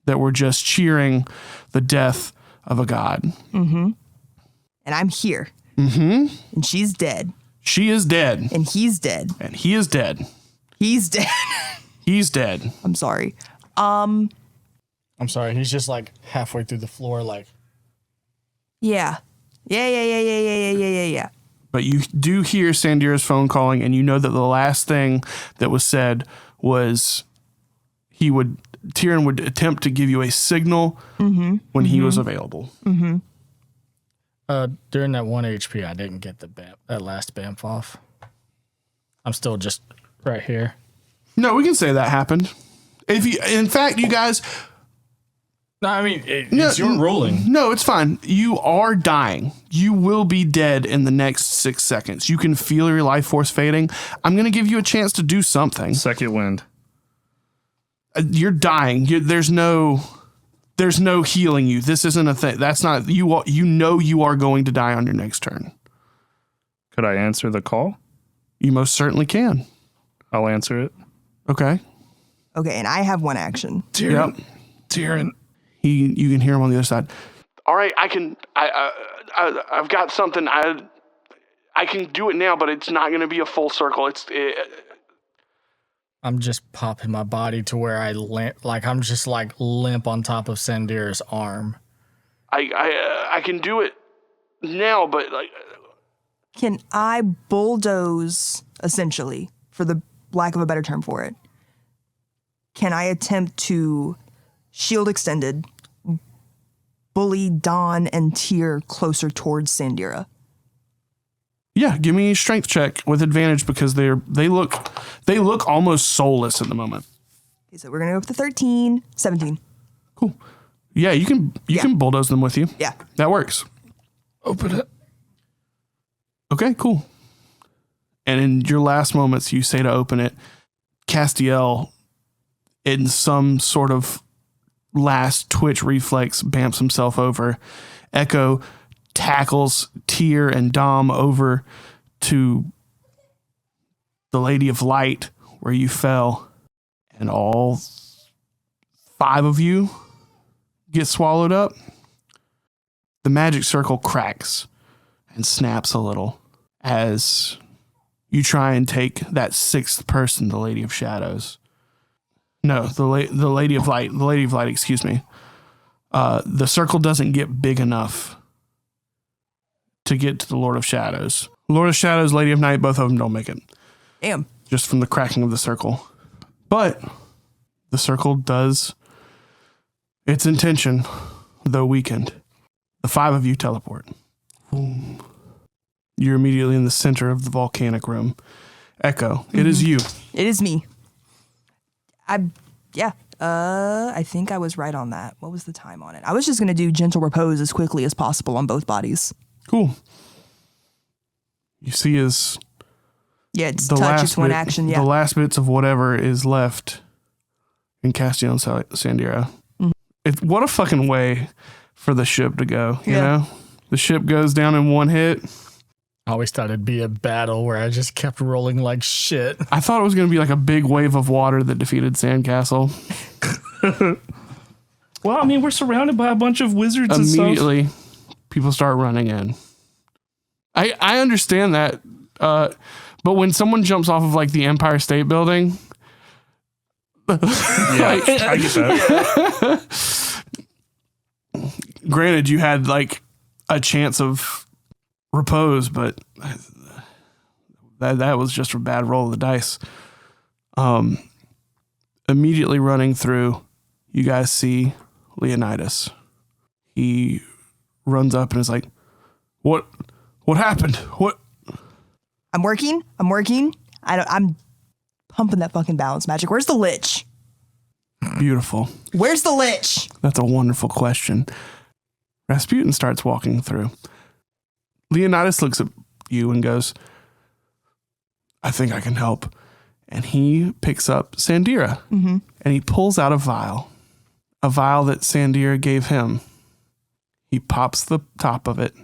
that were just cheering the death of a god. And I'm here. And she's dead. She is dead, And he's dead. and he is dead. He's dead. He's dead. I'm sorry. I'm sorry, he's just like halfway through the floor, like, Yeah. Yeah. But you do hear Sandira's phone calling, and you know that the last thing that was said was Tyrion would attempt to give you a signal when he was available. during that 1 HP, I didn't get that last bamf off. I'm still just right here. No, we can say that happened. In fact, you guys, No, I mean, it's your ruling. no, it's fine. You are dying. You will be dead in the next 6 seconds. You can feel your life force fading. I'm going to give you a chance to do something. Second wind. You're dying. There's no healing you. This isn't a thing. That's not you. You know you are going to die on your next turn. Could I answer the call? You most certainly can. I'll answer it. Okay. Okay, and I have one action. Yep. Tyrion. You can hear him on the other side. All right, I've got something. I can do it now, but it's not going to be a full circle. I'm just popping my body to where I limp, I'm just like limp on top of Sandira's arm. I can do it now, but like. Can I bulldoze, essentially, for the lack of a better term for it? Can I attempt to shield extended, bully Dawn and Tyr closer towards Sandira? Yeah, give me a strength check with advantage because they look almost soulless at the moment. Okay, so we're gonna go with the 13, 17. Cool. Yeah, you can bulldoze them with you. Yeah. That works. Open it. Okay, cool. And in your last moments, you say to open it, Castiel, in some sort of last twitch reflex, bamps himself over. Echo tackles Tyr and Dom over to the Lady of Light where you fell, and all 5 of you get swallowed up. The magic circle cracks and snaps a little as you try and take that 6th person, the Lady of Shadows. No, the Lady of Light. The Lady of Light, excuse me. The circle doesn't get big enough to get to the Lord of Shadows. Lord of Shadows, Lady of Night, both of them don't make it. Damn. Just from the cracking of the circle. But the circle does its intention, though weakened. The 5 of you teleport. You're immediately in the center of the volcanic room. Echo, it is you. It is me. I think I was right on that. What was the time on it? I was just going to do gentle repose as quickly as possible on both bodies. Cool. You see as Yeah, it's touch, it's one action, yeah. the last bits of whatever is left in Castiel and Sandira. What a fucking way for the ship to go, you know? The ship goes down in one hit. I always thought it'd be a battle where I just kept rolling like shit. I thought it was going to be like a big wave of water that defeated Sandcastle. Well, I mean, we're surrounded by a bunch of wizards and stuff. Immediately, people start running in. I understand that, but when someone jumps off of like the Empire State Building, Yeah, I get that. granted, you had like a chance of repose, but that was just a bad roll of the dice. Immediately running through, you guys see Leonidas. He runs up and is like, What happened? What? I'm working. I'm pumping that fucking balance magic. Where's the lich? Beautiful. Where's the lich? That's a wonderful question. Rasputin starts walking through. Leonidas looks at you and goes, I think I can help. And he picks up Sandira and he pulls out a vial that Sandira gave him. He pops the top of it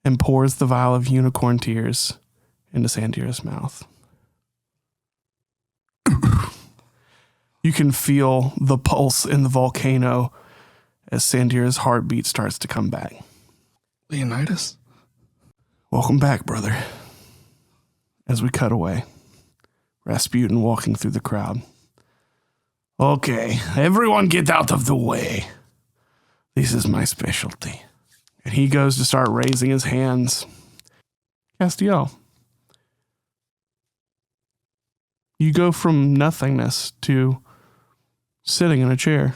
and pours the vial of unicorn tears into Sandira's mouth. You can feel the pulse in the volcano as Sandira's heartbeat starts to come back. Leonidas? Welcome back, brother. As we cut away, Rasputin walking through the crowd. Okay, everyone get out of the way. This is my specialty. And he goes to start raising his hands. Castiel, you go from nothingness to sitting in a chair.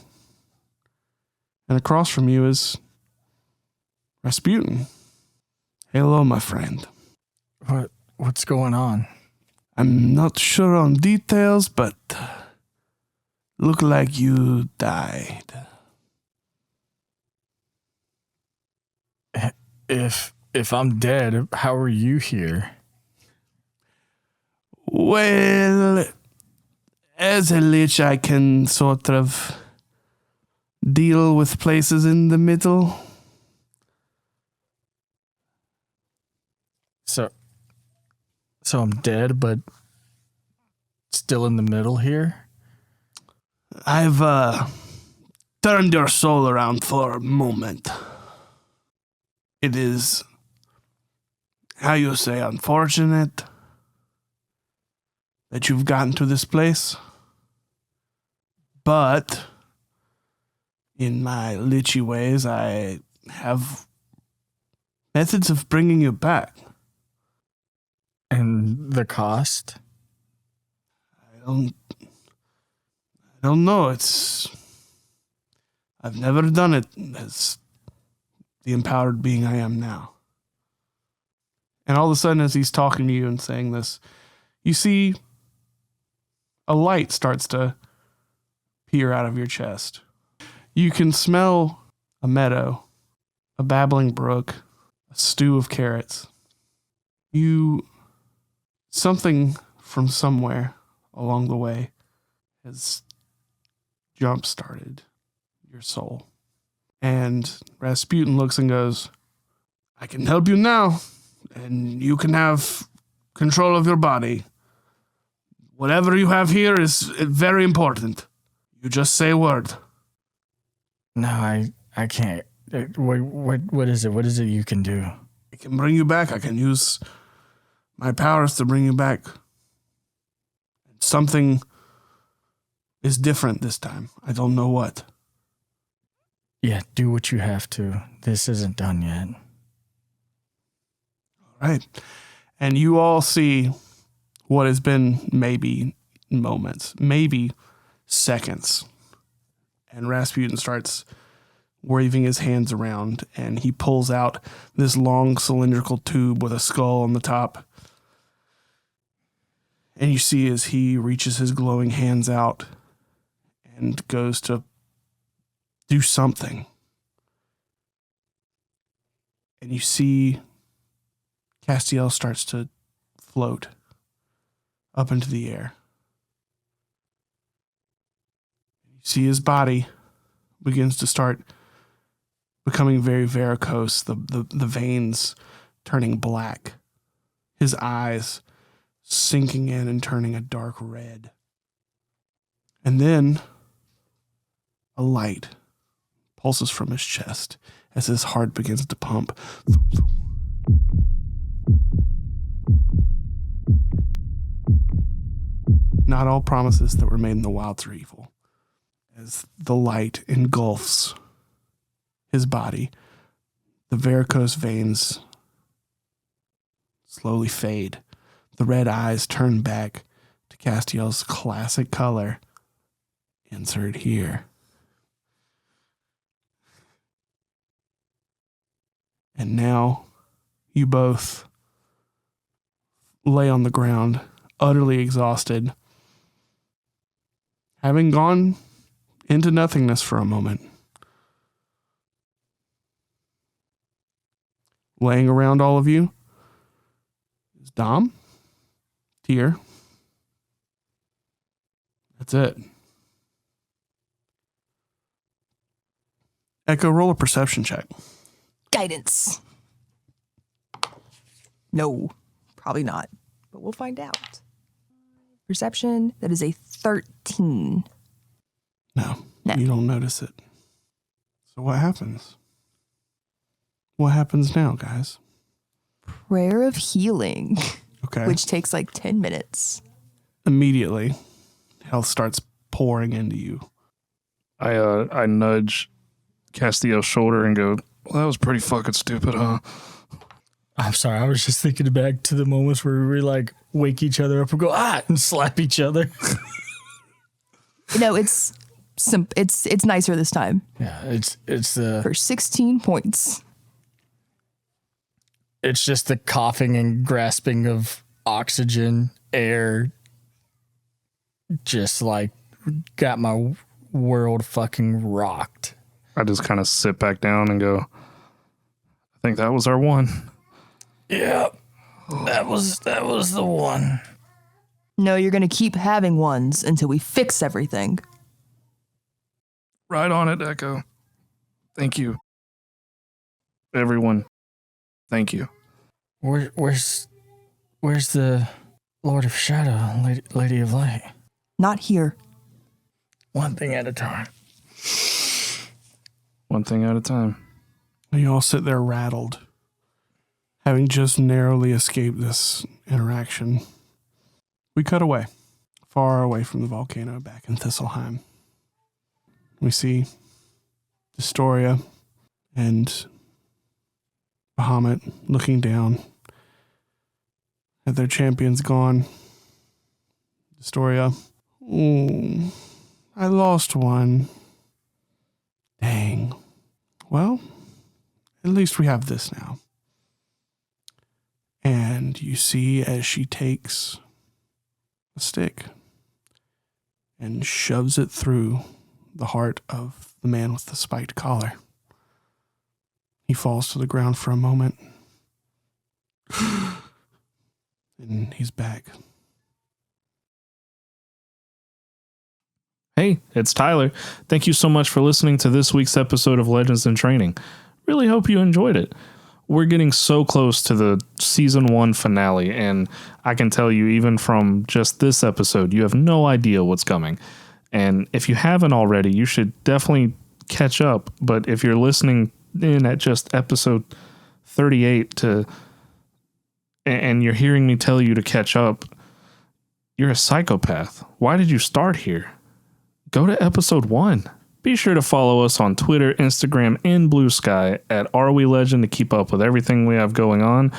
And across from you is Rasputin. Hello, my friend. What's going on? I'm not sure on details, but look like you died. If I'm dead, how are you here? Well, as a lich, I can sort of deal with places in the middle. So I'm dead, but still in the middle here? I've turned your soul around for a moment. It is, how you say, unfortunate that you've gotten to this place. But in my lichy ways, I have methods of bringing you back. And the cost? I don't know. I've never done it as the empowered being I am now. And all of a sudden, as he's talking to you and saying this, you see a light starts to peer out of your chest. You can smell a meadow, a babbling brook, a stew of carrots. Something from somewhere along the way has jump-started your soul. And Rasputin looks and goes, I can help you now, and you can have control of your body. Whatever you have here is very important. You just say a word. No, I can't. What is it? What is it you can do? I can bring you back. I can use my powers to bring you back. Something is different this time. I don't know what. Yeah, do what you have to. This isn't done yet. All right. And you all see what has been maybe moments, maybe seconds. And Rasputin starts waving his hands around, and he pulls out this long cylindrical tube with a skull on the top. And you see as he reaches his glowing hands out and goes to do something. And you see Castiel starts to float up into the air. You see his body begins to start becoming very varicose, the veins turning black, his eyes sinking in and turning a dark red. And then a light pulses from his chest as his heart begins to pump. Not all promises that were made in the wilds are evil. As the light engulfs his body, the varicose veins slowly fade. The red eyes turn back to Castiel's classic color. Insert here. And now you both lay on the ground, utterly exhausted, having gone into nothingness for a moment. Laying around all of you is Dom, Tyr. That's it. Echo, roll a perception check. Guidance. No, probably not, but we'll find out. Perception, that is a 13. No, No. you don't notice it. So what happens? What happens now, guys? Prayer of healing, Okay. which takes like 10 minutes. Immediately, health starts pouring into you. I nudge Castiel's shoulder and go, well, that was pretty fucking stupid, huh? I'm sorry. I was just thinking back to the moments where we like wake each other up and go, and slap each other. No, it's nicer this time. Yeah, it's For 16 points. it's just the coughing and grasping of oxygen, air, just like got my world fucking rocked. I just kind of sit back down and go, I think that was our one. Yeah, that was the one. No, you're going to keep having ones until we fix everything. Right on it, Echo. Thank you. Everyone, thank you. Where's the Lord of Shadow, Lady of Light? Not here. One thing at a time. One thing at a time. You all sit there rattled, having just narrowly escaped this interaction. We cut away, far away from the volcano back in Thistleheim. We see Destoria and Bahamut looking down at their champions gone. Destoria, oh, I lost one. Dang. Well, at least we have this now. And you see as she takes a stick and shoves it through the heart of the man with the spiked collar. He falls to the ground for a moment. And he's back. Hey, it's Tyler. Thank you so much for listening to this week's episode of Legends in Training. Really hope you enjoyed it. We're getting so close to the season 1 finale, and I can tell you, even from just this episode, you have no idea what's coming. And if you haven't already, you should definitely catch up. But if you're listening in at just episode 38 and you're hearing me tell you to catch up, you're a psychopath. Why did you start here? Go to episode 1. Be sure to follow us on Twitter, Instagram, and Blue Sky at Are We Legend to keep up with everything we have going on.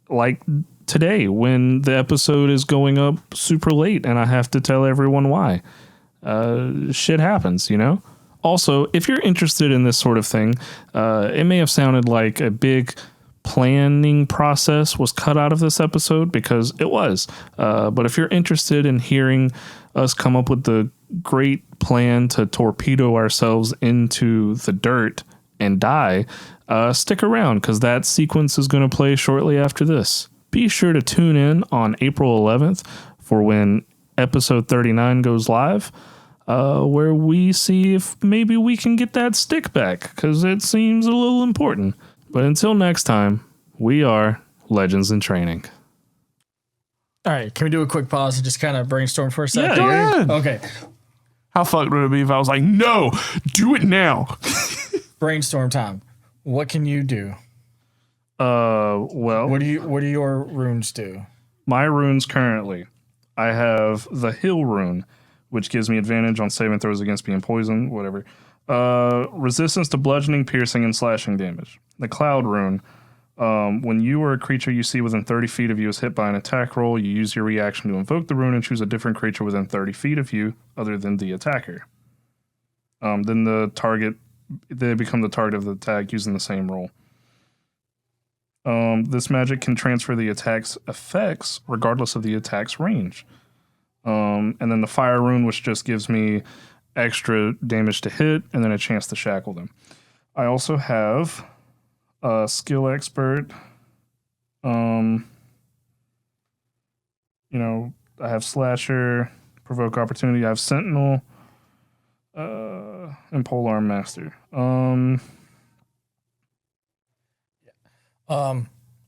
Like today, when the episode is going up super late and I have to tell everyone why. Shit happens, you know? Also, if you're interested in this sort of thing, it may have sounded like a big planning process was cut out of this episode, because it was. But if you're interested in hearing us come up with the great plan to torpedo ourselves into the dirt and die, stick around, because that sequence is going to play shortly after this. Be sure to tune in on April 11th for when episode 39 goes live, where we see if maybe we can get that stick back, because it seems a little important. But until next time, we are Legends in Training. All right, can we do a quick pause and just kind of brainstorm for a second? Go ahead. Okay, How fucked would it be if I was like, no, do it now? brainstorm time. What can you do? Well, What do your runes do? my runes currently, I have the Hill rune, which gives me advantage on saving throws against being poisoned, whatever. Resistance to bludgeoning, piercing, and slashing damage. The Cloud rune, when you or a creature you see within 30 feet of you is hit by an attack roll, you use your reaction to invoke the rune and choose a different creature within 30 feet of you other than the attacker. Then they become the target of the attack using the same roll. This magic can transfer the attack's effects regardless of the attack's range. And then the Fire rune, which just gives me extra damage to hit and then a chance to shackle them. I also have Skill Expert. I have Slasher, Provoke Opportunity. I have Sentinel, and Polearm Master.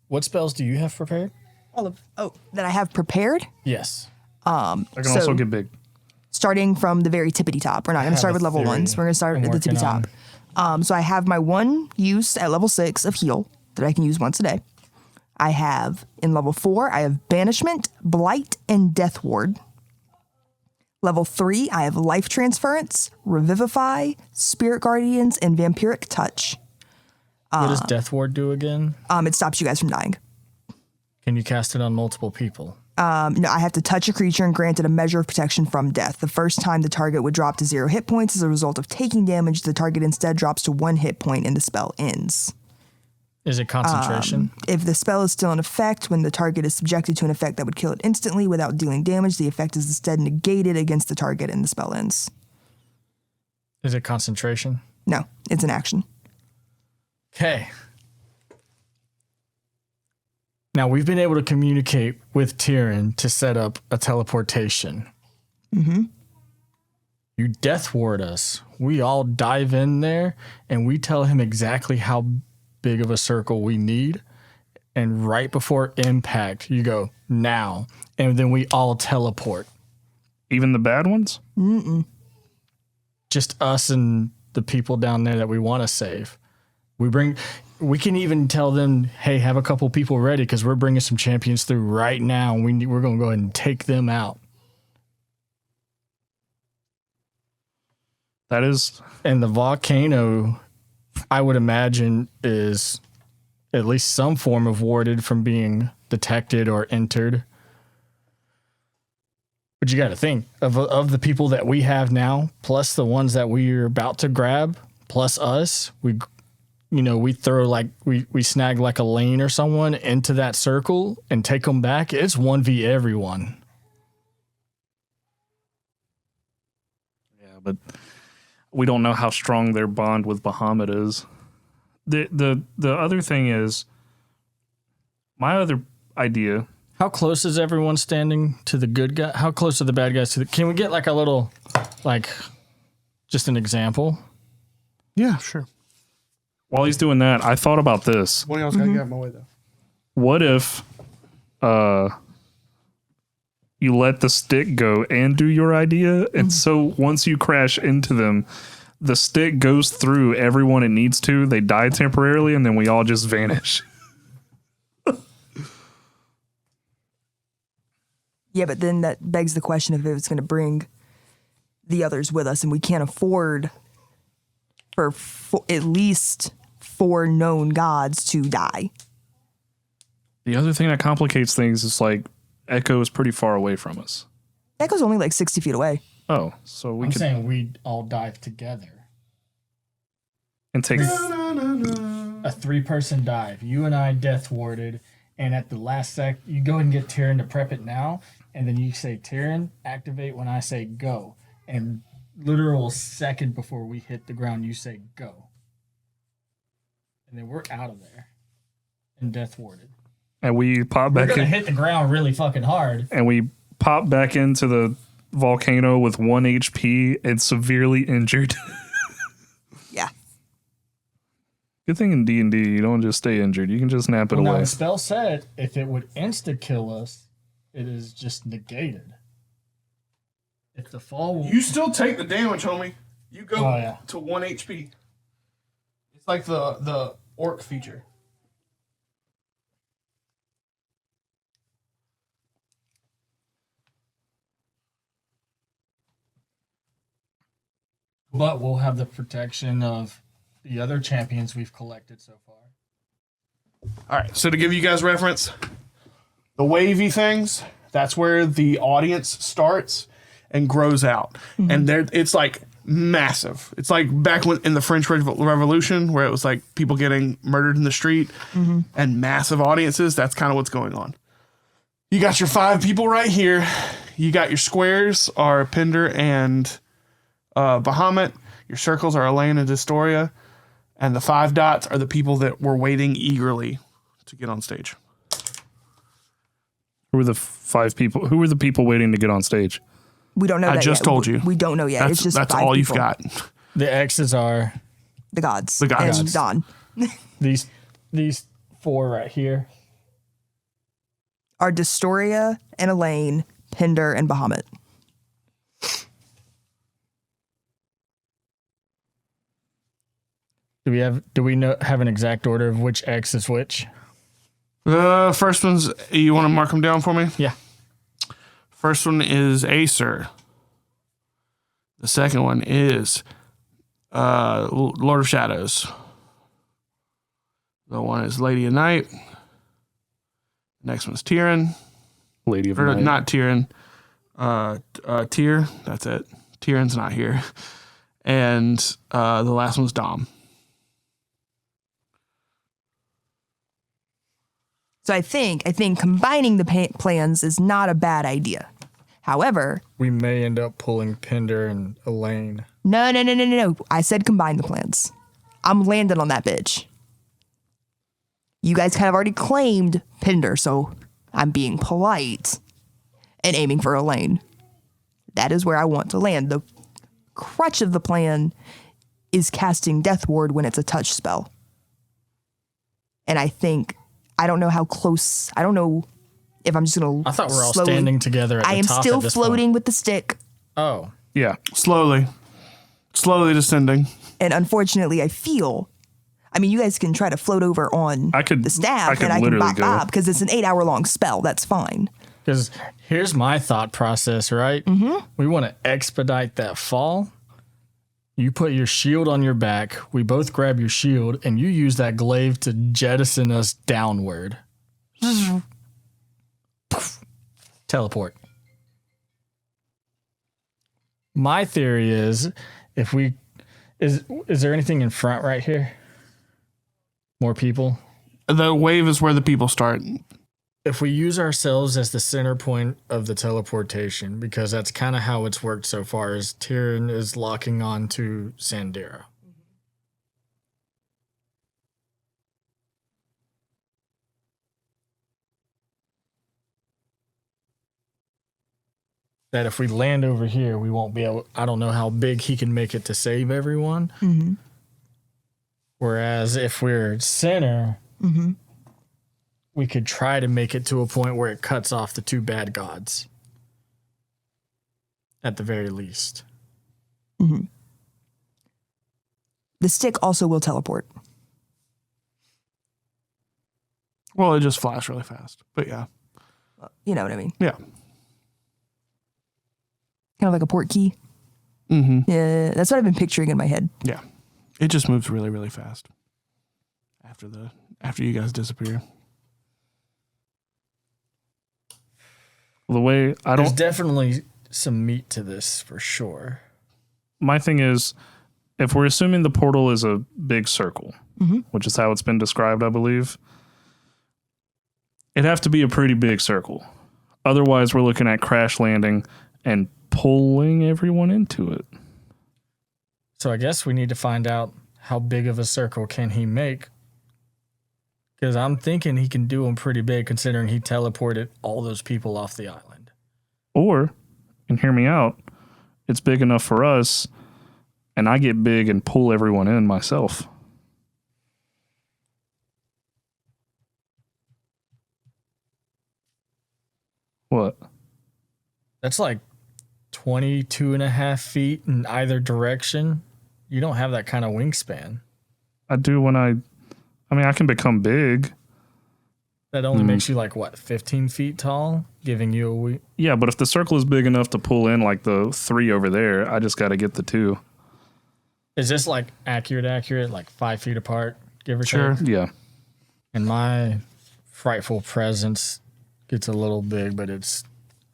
What spells do you have prepared? That I have prepared. Yes. I can also get big. Starting from the very tippity top. We're not going to start with level 1s. We're going to start at the tippity top. So I have my one use at level 6 of heal that I can use once a day. I have in level 4, I have Banishment, Blight, and Death Ward. Level 3, I have Life Transference, Revivify, Spirit Guardians, and Vampiric Touch. What does Death Ward do again? It stops you guys from dying. Can you cast it on multiple people? No, I have to touch a creature and grant it a measure of protection from death. The first time the target would drop to 0 hit points as a result of taking damage, the target instead drops to 1 hit point and the spell ends. Is it concentration? If the spell is still in effect, when the target is subjected to an effect that would kill it instantly without dealing damage, the effect is instead negated against the target and the spell ends. Is it concentration? No, it's an action. Okay. Now, we've been able to communicate with Tyrion to set up a teleportation. Mm-hmm. You death ward us. We all dive in there, and we tell him exactly how big of a circle we need. And right before impact, you go, now. And then we all teleport. Even the bad ones? Mm-mm. Just us and the people down there that we want to save. We can even tell them, hey, have a couple people ready because we're bringing some champions through right now. And we're going to go ahead and take them out. That is. And the volcano, I would imagine, is at least some form of warded from being detected or entered. But you got to think of the people that we have now, plus the ones that we're about to grab, plus us. We throw we snag like a lane or someone into that circle and take them back. It's 1v everyone. Yeah, but we don't know how strong their bond with Bahamut is. The other thing is, I idea. How close is everyone standing to the good guy? How close are the bad guys to the... Can we get like a little, like, just an example? Yeah, sure. While he's doing that, I thought about this. One of y'all's gotta get out of my way though. What if you let the stick go and do your idea? And so once you crash into them, the stick goes through everyone it needs to. They die temporarily, and then we all just vanish. Yeah, but then that begs the question if it's going to bring the others with us, and we can't afford for at least 4 known gods to die. The other thing that complicates things is like Echo is pretty far away from us. Echo's only like 60 feet away. Oh, so we I'm could saying we'd all dive together. and take A 3-person dive. You and I death warded, and at the last sec, you go and get Tyrion to prep it now, and then you say, Tyrion, activate when I say go. And literal second before we hit the ground, you say go. And then we're out of there and death warded. and we pop We're back gonna in, hit the ground really fucking hard. and we pop back into the volcano with 1 HP and severely injured. Yeah. Good thing in D&D you don't just stay injured. You can just nap it Well, now away. the spell said if it would insta kill us, it is just negated. If the fall, You still take the damage, homie. You go Oh, yeah. to 1 HP. It's like the orc feature. but we'll have the protection of the other champions we've collected so far. All right. So to give you guys reference, the wavy things, that's where the audience starts and grows out. And there it's like massive. It's like back when in the French Revolution where it was like people getting murdered in the street and massive audiences. That's kind of what's going on. You got your 5 people right here. You got your squares are Pinder and Bahamut. Your circles are Elaine and Distoria. And the 5 dots are the people that were waiting eagerly to get on stage. Who were the 5 people? Who were the people waiting to get on stage? We don't know I that just yet. told you. We don't know yet. That's It's just that's 5 all you've people. got. The X's are The gods. The gods. And Don these 4 right here. are Distoria and Elaine, Pinder, and Bahamut. Do we have an exact order of which X is which? The first one's, you want to mark them down for me? Yeah. First one is Acer. The second one is Lord of Shadows. The one is Lady of Night. Next one's Tyrion. Lady of Or Night. not Tyrion. Tyr. That's it. Tyrion's not here. And the last one's Dom. So I think combining the plans is not a bad idea. However, We may end up pulling Pinder and Elaine. no. I said combine the plans. I'm landing on that bitch. You guys kind of already claimed Pinder, so I'm being polite and aiming for Elaine. That is where I want to land. The crutch of the plan is casting Death Ward when it's a touch spell. And I don't know how close, I don't know if I'm just going to I thought we're all standing together at the I am top still at this floating with the stick. Point. Oh. Yeah. Slowly descending. And unfortunately, I mean, you guys can try to float over on I could- the staff, I could and I can literally bop go. bop because it's an 8-hour-long spell. That's fine. Because here's my thought process, right? Mm-hmm. We want to expedite that fall. You put your shield on your back. We both grab your shield, and you use that glaive to jettison us downward. Teleport. My theory is, is there anything in front right here? More people? The wave is where the people start. If we use ourselves as the center point of the teleportation, because that's kind of how it's worked so far, is Tyrion is locking on to Sandera. that if we land over here, we won't be able. I don't know how big he can make it to save everyone. Mm-hmm. Whereas if we're center, we could try to make it to a point where it cuts off the two bad gods. At the very least. Mm-hmm. The stick also will teleport. Well, it just flies really fast. But yeah. You know what I mean? Yeah. Kind of like a port key. Mm-hmm. Yeah, that's what I've been picturing in my head. Yeah. It just moves really, really fast. After you guys disappear. The way I There's don't. definitely some meat to this for sure. My thing is, if we're assuming the portal is a big circle, which is how it's been described, I believe, it'd have to be a pretty big circle. Otherwise, we're looking at crash landing and pulling everyone into it. So I guess we need to find out how big of a circle can he make. Because I'm thinking he can do them pretty big considering he teleported all those people off the island. Or, and hear me out, it's big enough for us, and I get big and pull everyone in myself. What? That's like 22 and a half feet in either direction. You don't have that kind of wingspan. I do when I mean, I can become big. That only makes you like, what, 15 feet tall? Giving you a week. Yeah, but if the circle is big enough to pull in like the 3 over there, I just got to get the 2. Is this like accurate, like 5 feet apart, give or Sure. take? Yeah. And my frightful presence gets a little big, but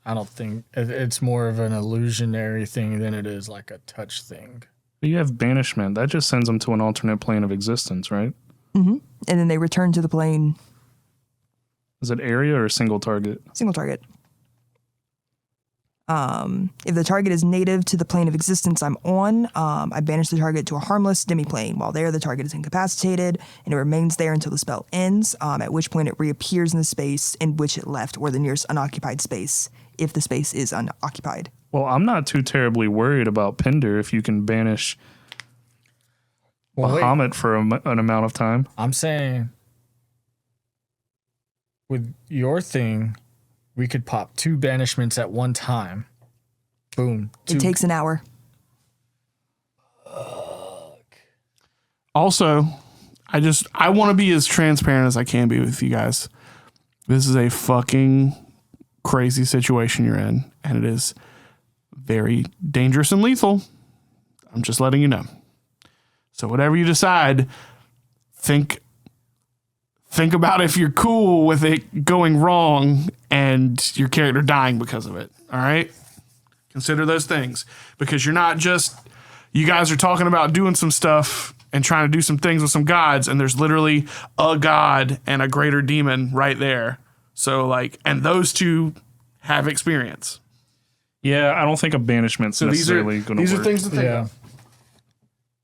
I don't think it's more of an illusionary thing than it is like a touch thing. But you have banishment. That just sends them to an alternate plane of existence, right? Mm-hmm. And then they return to the plane. Is it area or a single target? Single target. If the target is native to the plane of existence I'm on, I banish the target to a harmless demi-plane. While there, the target is incapacitated, and it remains there until the spell ends, at which point it reappears in the space in which it left, or the nearest unoccupied space, if the space is unoccupied. Well, I'm not too terribly worried about Pinder if you can banish Bahamut for an amount of time. I'm saying with your thing, we could pop 2 banishments at one time. Boom. It takes an hour. Also, I want to be as transparent as I can be with you guys. This is a fucking crazy situation you're in, and it is very dangerous and lethal. I'm just letting you know. So whatever you decide, think about if you're cool with it going wrong and your character dying because of it. All right? Consider those things, because you're not just, you guys are talking about doing some stuff and trying to do some things with some gods, and there's literally a god and a greater demon right there. So like, and those two have experience. Yeah, I don't think a banishment's necessarily going to work. These are things to think Yeah. of.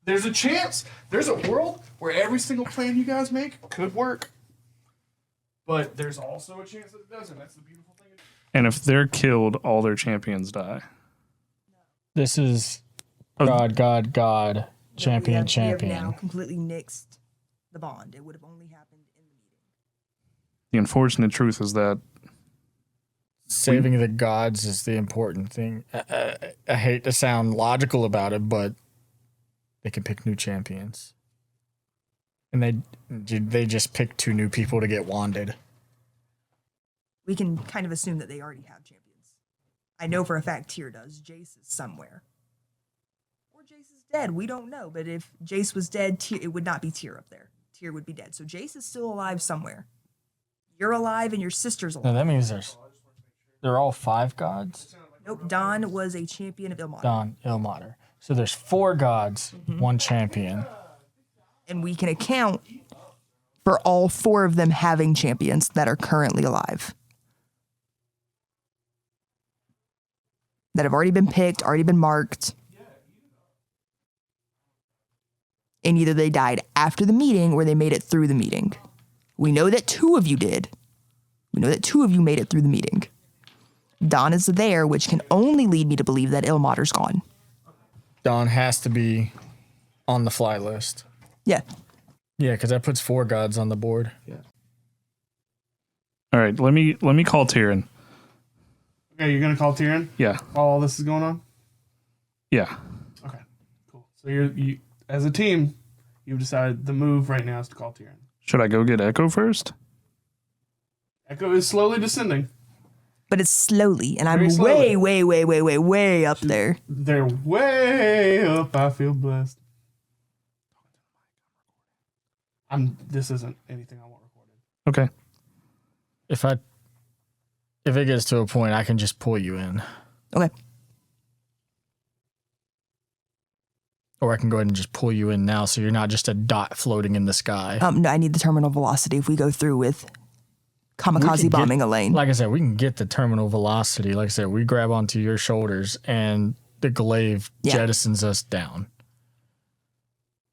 There's a chance, there's a world where every single plan you guys make could work. But there's also a chance that it doesn't. That's the beautiful thing. And if they're killed, all their champions die. This is Oh. God, champion. We have now completely nixed the bond. It would have only happened in the meeting. The unfortunate truth is that Saving the gods is the important thing. I hate to sound logical about it, but they can pick new champions. And they just pick 2 new people to get wanded. We can kind of assume that they already have champions. I know for a fact Tyr does. Jace is somewhere. Or Jace is dead. We don't know. But if Jace was dead, it would not be Tyr up there. Tyr would be dead. So Jace is still alive somewhere. You're alive and your sister's alive. No, that means they're all 5 gods? Nope. Don was a champion of Ilmater. Don, Ilmater. So there's 4 gods, 1 champion. And we can account for all 4 of them having champions that are currently alive. That have already been picked, already been marked. And either they died after the meeting or they made it through the meeting. We know that 2 of you did. We know that 2 of you made it through the meeting. Don is there, which can only lead me to believe that Ilmater's gone. Don has to be on the fly list. Yeah. Yeah, because that puts 4 gods on the board. All right, let me call Tyrion. Okay, you're gonna call Tyrion Yeah, while all this is going on? yeah. Okay, cool. So you as a team, you've decided the move right now is to call Tyrion. Should I go get Echo first? Echo is slowly descending. But it's slowly, and I'm Very slowly. way up there. They're way up. I feel blessed. This isn't anything I want recorded. Okay. If it gets to a point, I can just pull you in. Okay. Or I can go ahead and just pull you in now so you're not just a dot floating in the sky. No, I need the terminal velocity if we go through with We can kamikaze bombing a lane. Like I said, we can get the terminal velocity. Like I said, we grab onto your shoulders and the glaive jettisons us down.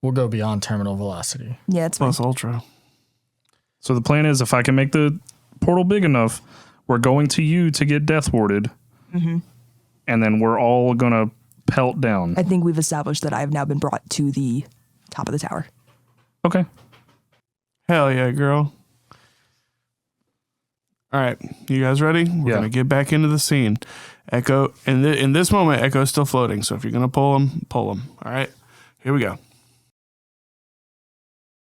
We'll go beyond terminal velocity. Yeah, it's fine. Plus Ultra. So the plan is if I can make the portal big enough, we're going to you to get death warded. And then we're all going to pelt down. I think we've established that I have now been brought to the top of the tower. Okay. Hell yeah, girl. All right, you guys ready? We're gonna get back into the scene. Echo, in this moment, Echo's still floating. So if you're gonna pull him, pull him. All right, here we go.